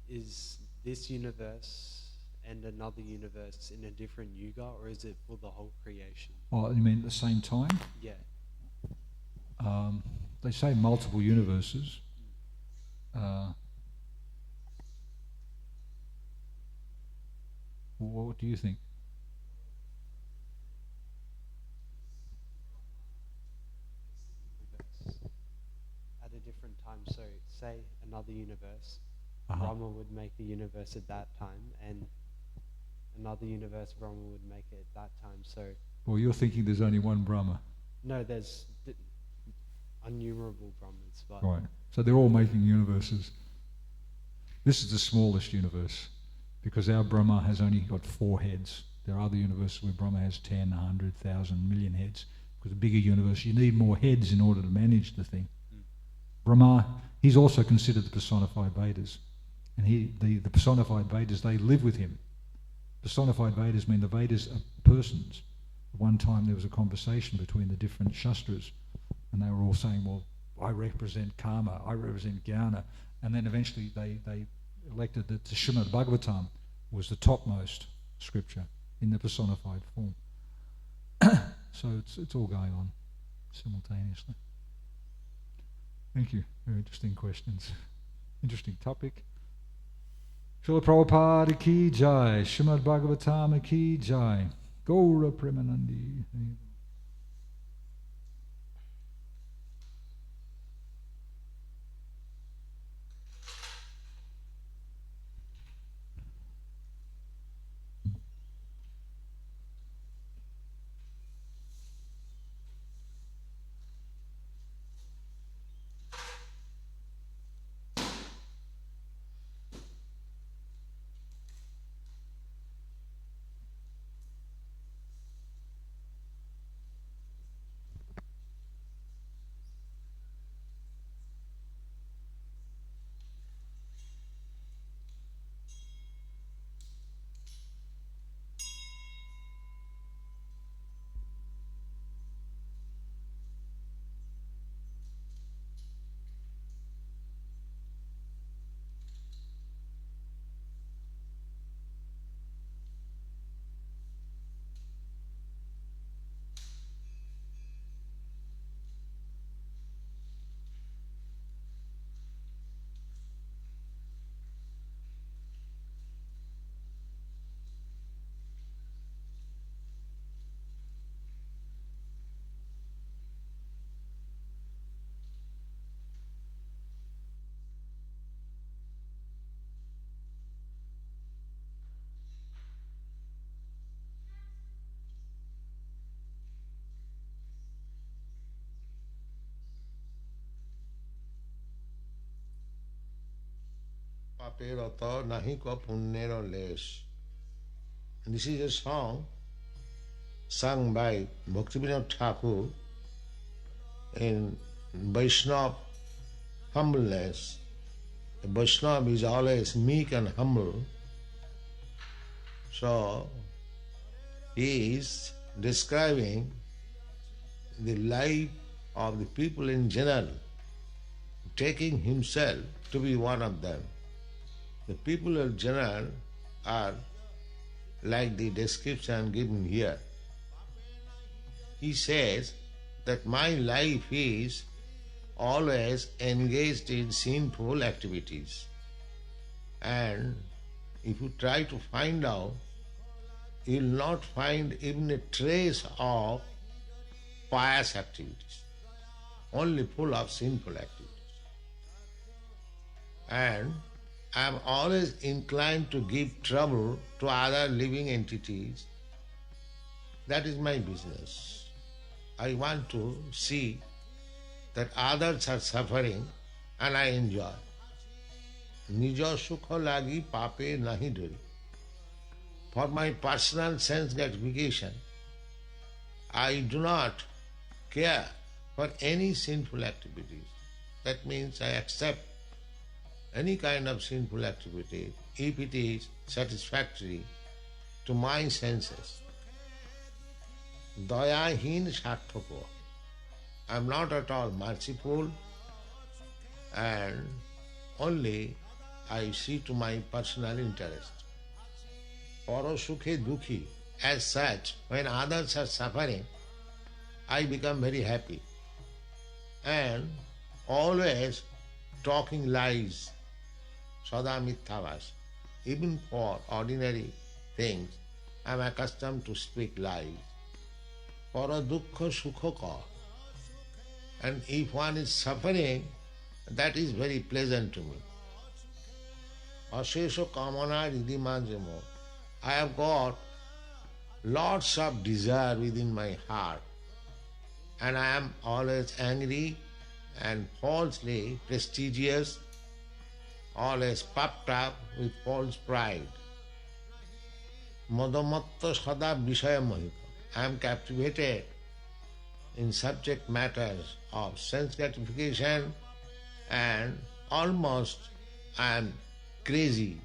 is this universe and another universe in a different yuga, or is it for the whole creation? Oh, you mean at the same time? Yeah. They say multiple universes. What do you think? At a different time. So say another universe, Brahma would make a universe at that time, and another universe Brahma would make it at that time. So Well, you're thinking there's only one Brahma. no, there's innumerable Brahmas, but Right. So they're all making universes. This is the smallest universe, because our Brahma has only got 4 heads. There are other universes where Brahma has 10, 100, 1,000, million heads. Because a bigger universe, you need more heads in order to manage the thing. Brahma, he's also considered the personified Vedas. And the personified Vedas, they live with him. Personified Vedas mean the Vedas are persons. At one time there was a conversation between the different Shastras, and they were all saying, well, I represent karma, I represent jnana. And then eventually they elected that the Srimad Bhagavatam was the topmost scripture in the personified form. So it's all going on simultaneously. Thank you. Very interesting questions. Interesting topic. Srila Prabhupada ki jai. Srimad Bhagavatam ki jai. Gaura Premanandi. paperata nahi ko punnero less. This is a song sung by Bhaktivinoda Thakur in Vaishnava humbleness. A Vaishnava is always meek and humble. So he is describing the life of the people in general, taking himself to be one of them. The people in general are like the description given here. He says that my life is always engaged in sinful activities. And if you try to find out, you will not find even a trace of pious activities, only full of sinful activities. And I am always inclined to give trouble to other living entities. That is my business. I want to see that others are suffering and I enjoy. Nijo sukha lagi pape nahi dori. For my personal sense gratification, I do not care for any sinful activities. That means I accept any kind of sinful activity if it is satisfactory to my senses. Dayahin sarthako. I am not at all merciful and only I see to my personal interest. Parasukhe dukhi. As such, when others are suffering, I become very happy. And always talking lies, sada mithavas. Even for ordinary things, I am accustomed to speak lies. Para dukkha sukhaka. And if one is suffering, that is very pleasant to me. Asesha kamana ridimajamo. I have got lots of desire within my heart, and I am always angry and falsely prestigious, always puffed up with false pride. Madamatta sada vishaya mohika. I am captivated in subject matters of sense gratification and almost I am crazy.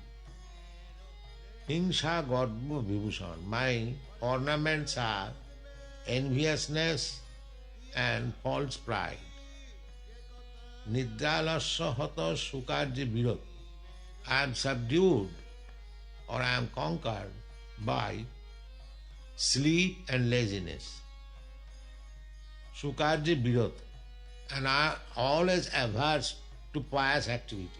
Hingsha Garbha Vibhushan. My ornaments are enviousness and false pride. Nidralasya hata sukarji virot. I am subdued or I am conquered by sleep and laziness. Sukarji virot. And I am always averse to pious activities.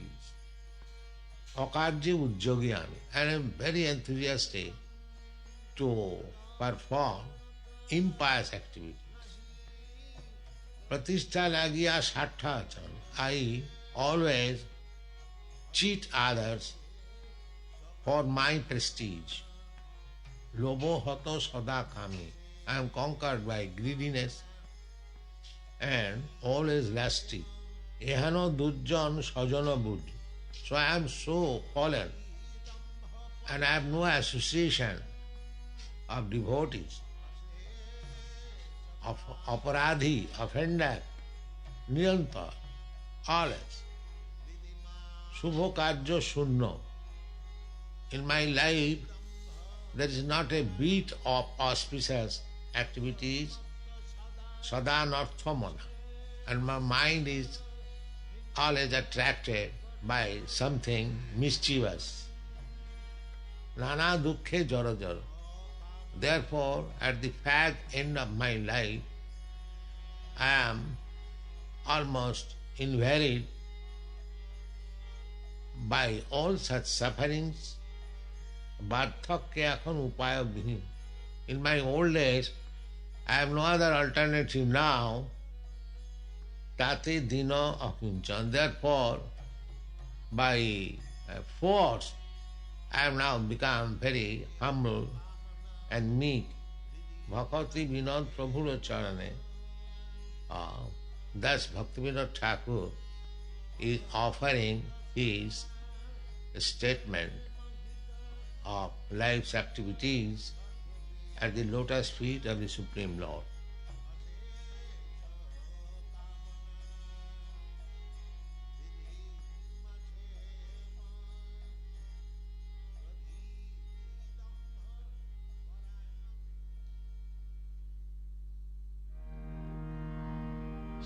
Akarji Ujjogyami, and I am very enthusiastic to perform impious activities. Pratishtha lagiya sartha achan. I always cheat others for my prestige. Lobo hato sada kami. I am conquered by greediness and always lusty. Ehano dujjan sajana buddhi. So I am so fallen and I have no association of devotees, of aparadhi, offender, niyanta, always. Shubho karya shunno. In my life, there is not a bit of auspicious activities, sada narthamana, and my mind is always attracted by something mischievous. Nana dukkhe jara jara. Therefore, at the fag end of my life, I am almost invaried by all such sufferings. Bardhakya ekhon upaya bihin. In my old age, I have no other alternative now. Tate dino akinchan. Therefore, by force, I have now become very humble and meek. Bhakti Vinod Prabhura Charane. Thus Bhaktivinoda Thakur is offering his statement of life's activities at the lotus feet of the Supreme Lord.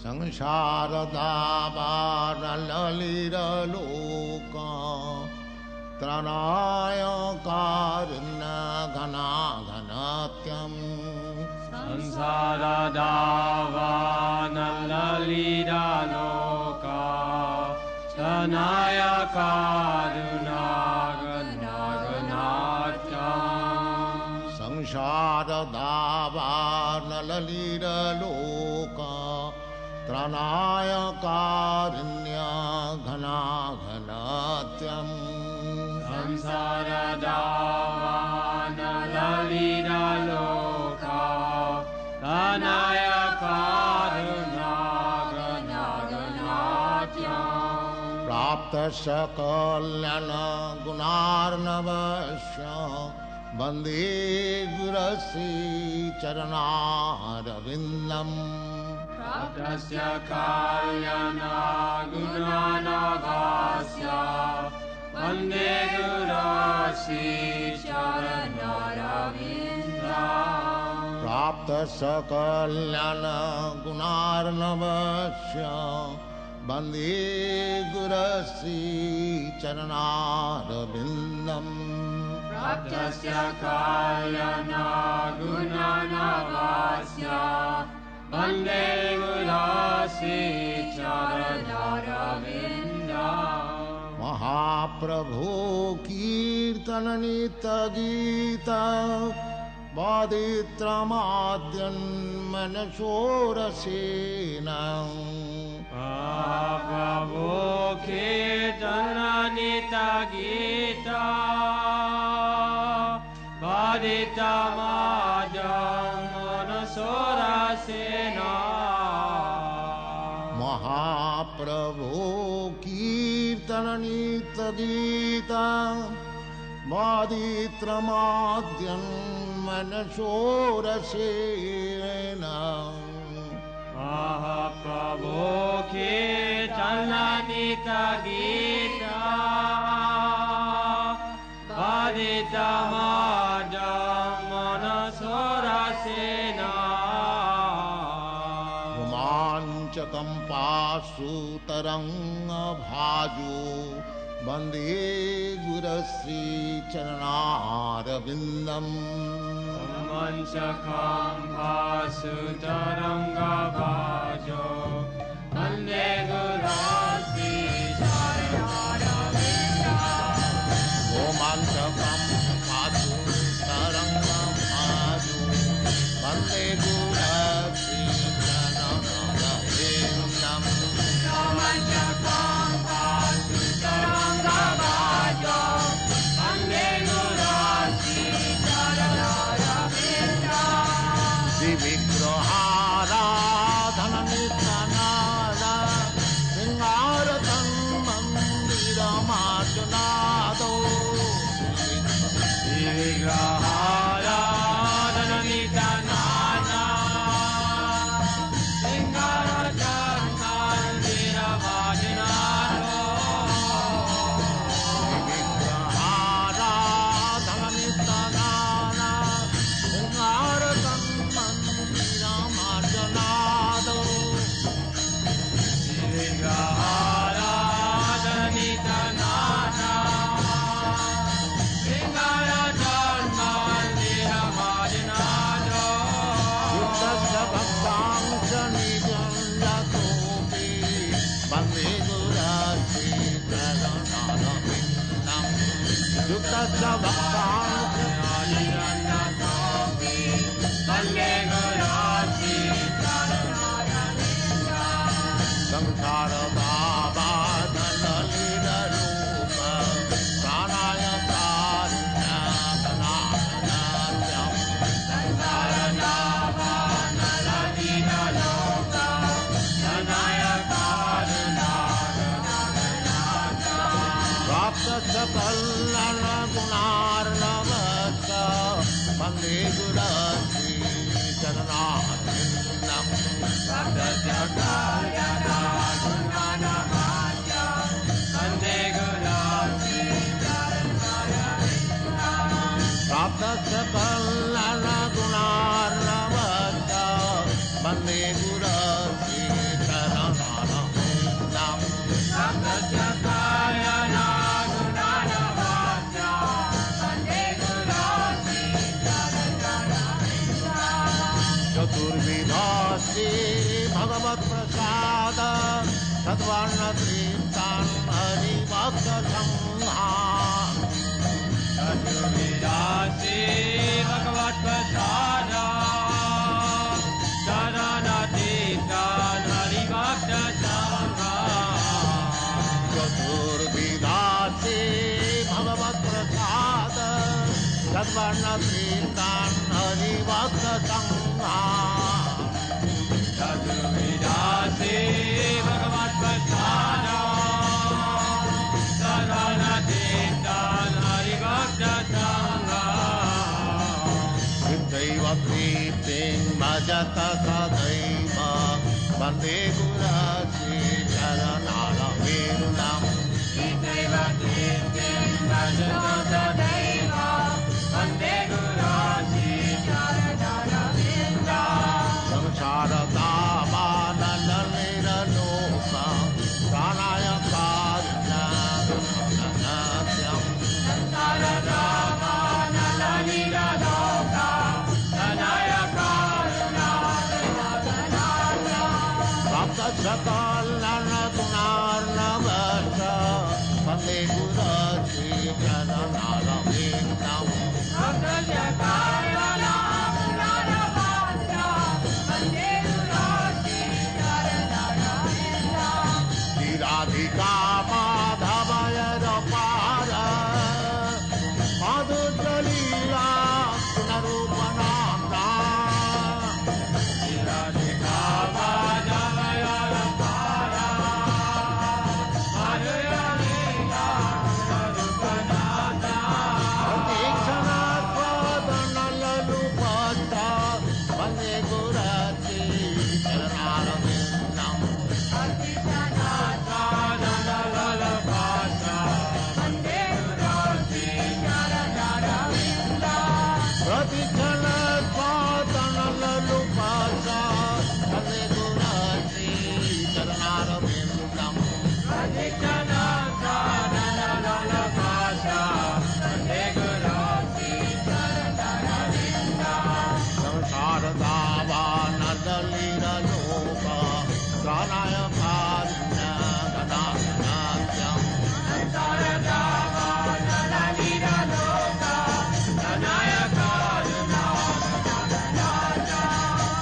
Sangsara lalira loka tranaya karuna ghana ghanatyam Sansara davana lalira loka tranaya karuna ghana ghanatyam Sangsara davana lalira loka tranaya karinya ghana ghanatyam Samsara davana lalira loka tranaya karuna ghana ghanatyam prapta sakalyana gunarnavasya bande gurasi charanarvindam Praptasya kalyana gunanavasya Vande Gurasi Charanaravinda Prapta sakalyana gunarnavasya Bande Gurasi Charanarvindam Praptasya kalyana gunanavasya Vande Gurasi Charanaravinda Mahaprabhu Kirtananita Gita Vaditramadyan Manasorasena Mahaprabhu Kirtananita Gita Vaditramadyan Manasorasena Mahaprabhu Kirtananita Gita Vaditramadyan Manasorasena Mahaprabhu Kirtananita Gita Vaditramadyan Manasorasena Romanchakam pasu taranga bhaju Bande Gurasri Charanarvindam Romanchakam pasu taranga bhajo Vande Gurasri Charanarvindam Romanchakam pasu taranga bhaju Bande Gurasri Charanarvindam Romanchakam pasu taranga bhajo Vande Gurasri Charanarvindam Vigraharadhana Guru Sri Charanarvindam Saptasyakayana Gunana Bhajya Vande Guru Sri Charanarvindam Saptasyakayana Gunarnavadya Vande Guru Sri Charanarvindam Saptasyakayana Gunana Bhajya Vande Guru Sri Charanarvindam Chaturvidhasi Bhagavat Prasada Sadvarna Triptan Hari Bhakta Sangha Chaturvidhasi Bhagavat Prasada Saranatitan Hari Bhakta Sangha Chaturvidhasi Bhagavat Prasada Sadvarna Triptan Hari Bhakta Sangha Chaturvidhasi Bhagavat Prasada Saranatitan Hari Bhakta Sangha Viddhaiva Tripting Bhajata Sadaiva Vande Guru Sri Charanarvindam Viddhaiva Tirthem Bhajata Sadaiva Vande Guru Sri Charanarvindam Samsara Dhamana Lalira Loka Pranaya Karya Natyam Saradhavana Lalila Loka Sanaya Karuna Sadanaya Sapta Sakalana Gunarnavasha Vande Guru Sri Charanarvindam Saptasyakayana Gunana Bhajya Vande Guru Sri Charanarvindam Radhika Madhavaya Rapara Madhujalila Narupananda Radhika Madhavaya Rapara Madhurya Leela Sarupananda Adikshana Swadhanalalupada Vande Guru Sri Charanarvindam Adhishana Sadhana Lalapasa Vande Guru Sri Charanarvindam Adikshana Swadhanalalupada Vande Guru Sri Charanarvindam Adhishana Sadhana Lalapasa Vande Guru Sri Charanarvindam Samsara Dhavana Dalila Loka Pranaya Karya Natyam Saradhavana Lalila Loka Sanaya Karuna Sadanaya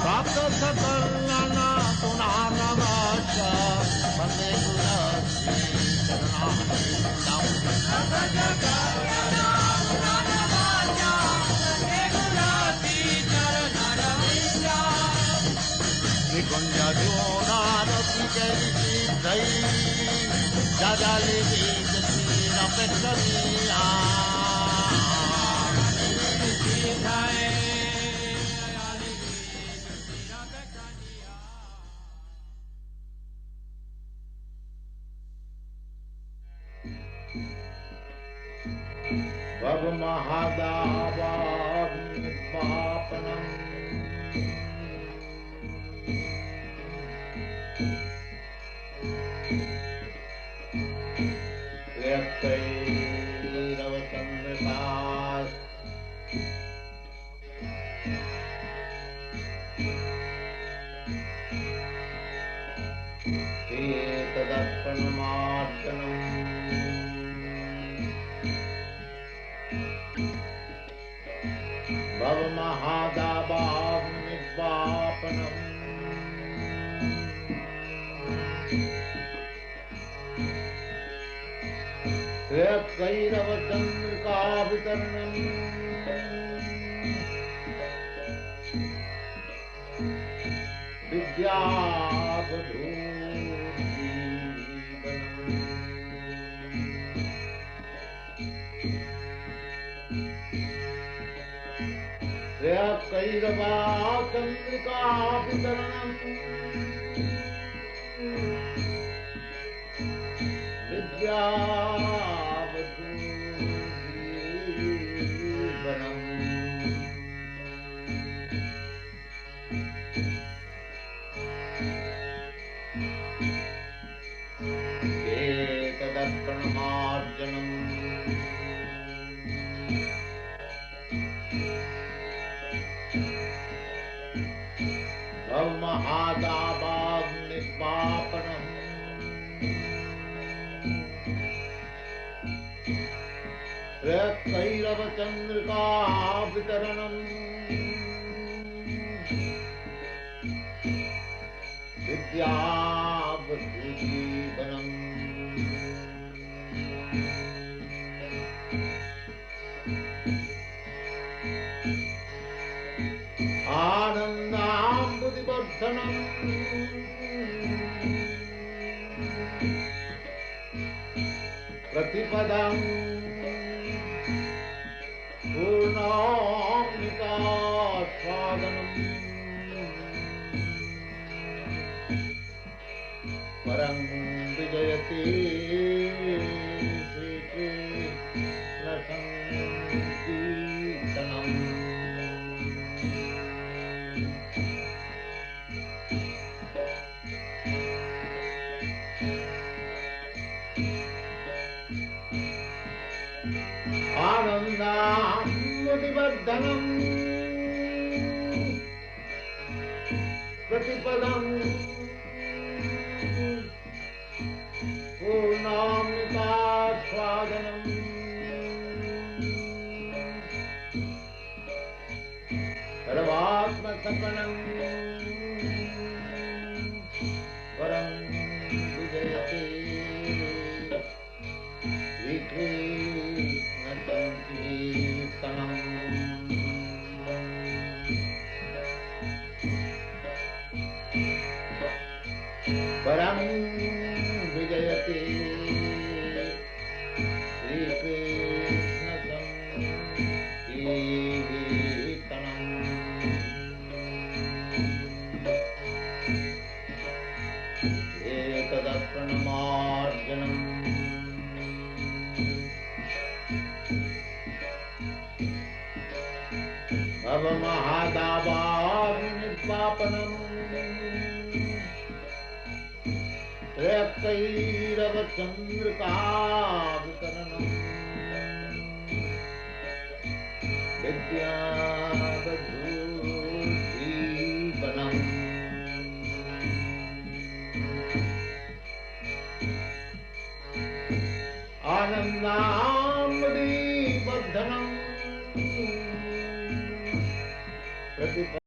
Sapta Sakalana Gunarnavasha Vande Guru Sri Charanarvindam Saptasyakayana Gunana Bhajya Vande Guru Sri Charanarvindam Nikunja Jonara Pijay Siddhai Jajali Vijasira Petramiya Bhava Mahadava Nibbapanam Ravachandras Tadapanamatanam Bhava Mahadava Nibbapanam Kairava Chandrika Vidyabhadhujivanam Kerwa Chandrika वितरणम् विद्यावधूजीवनम् एतदर्पणमार्जनम् महादावाग्निपापनम् कैरवचंद्रिका वितरणम् विद्यावधूजीवनम् आनन्दाम्बुधिवर्धनम् प्रतिपदम् पूर्णामृतास्वादनम् परं विजयते श्रीकृष्णसङ्कीर्तनम् आनन्दाम्बुधिवर्धनम् प्रतिपदम् पूर्णामृतास्वादनम् सर्वात्मसपनम् परं विजयते श्रीकृष्णसङ्कीर्तनम् परं विजयते श्रीकृष्णसङ्कीर्तनम् एतदर्पणमार्जनम् भवमहादावाग्निपापनम् कैरवचंद्रिका वितरणम् विद्यावधूजीवनम् आनन्दाम्बुधिवर्धनम् प्रतिपदम्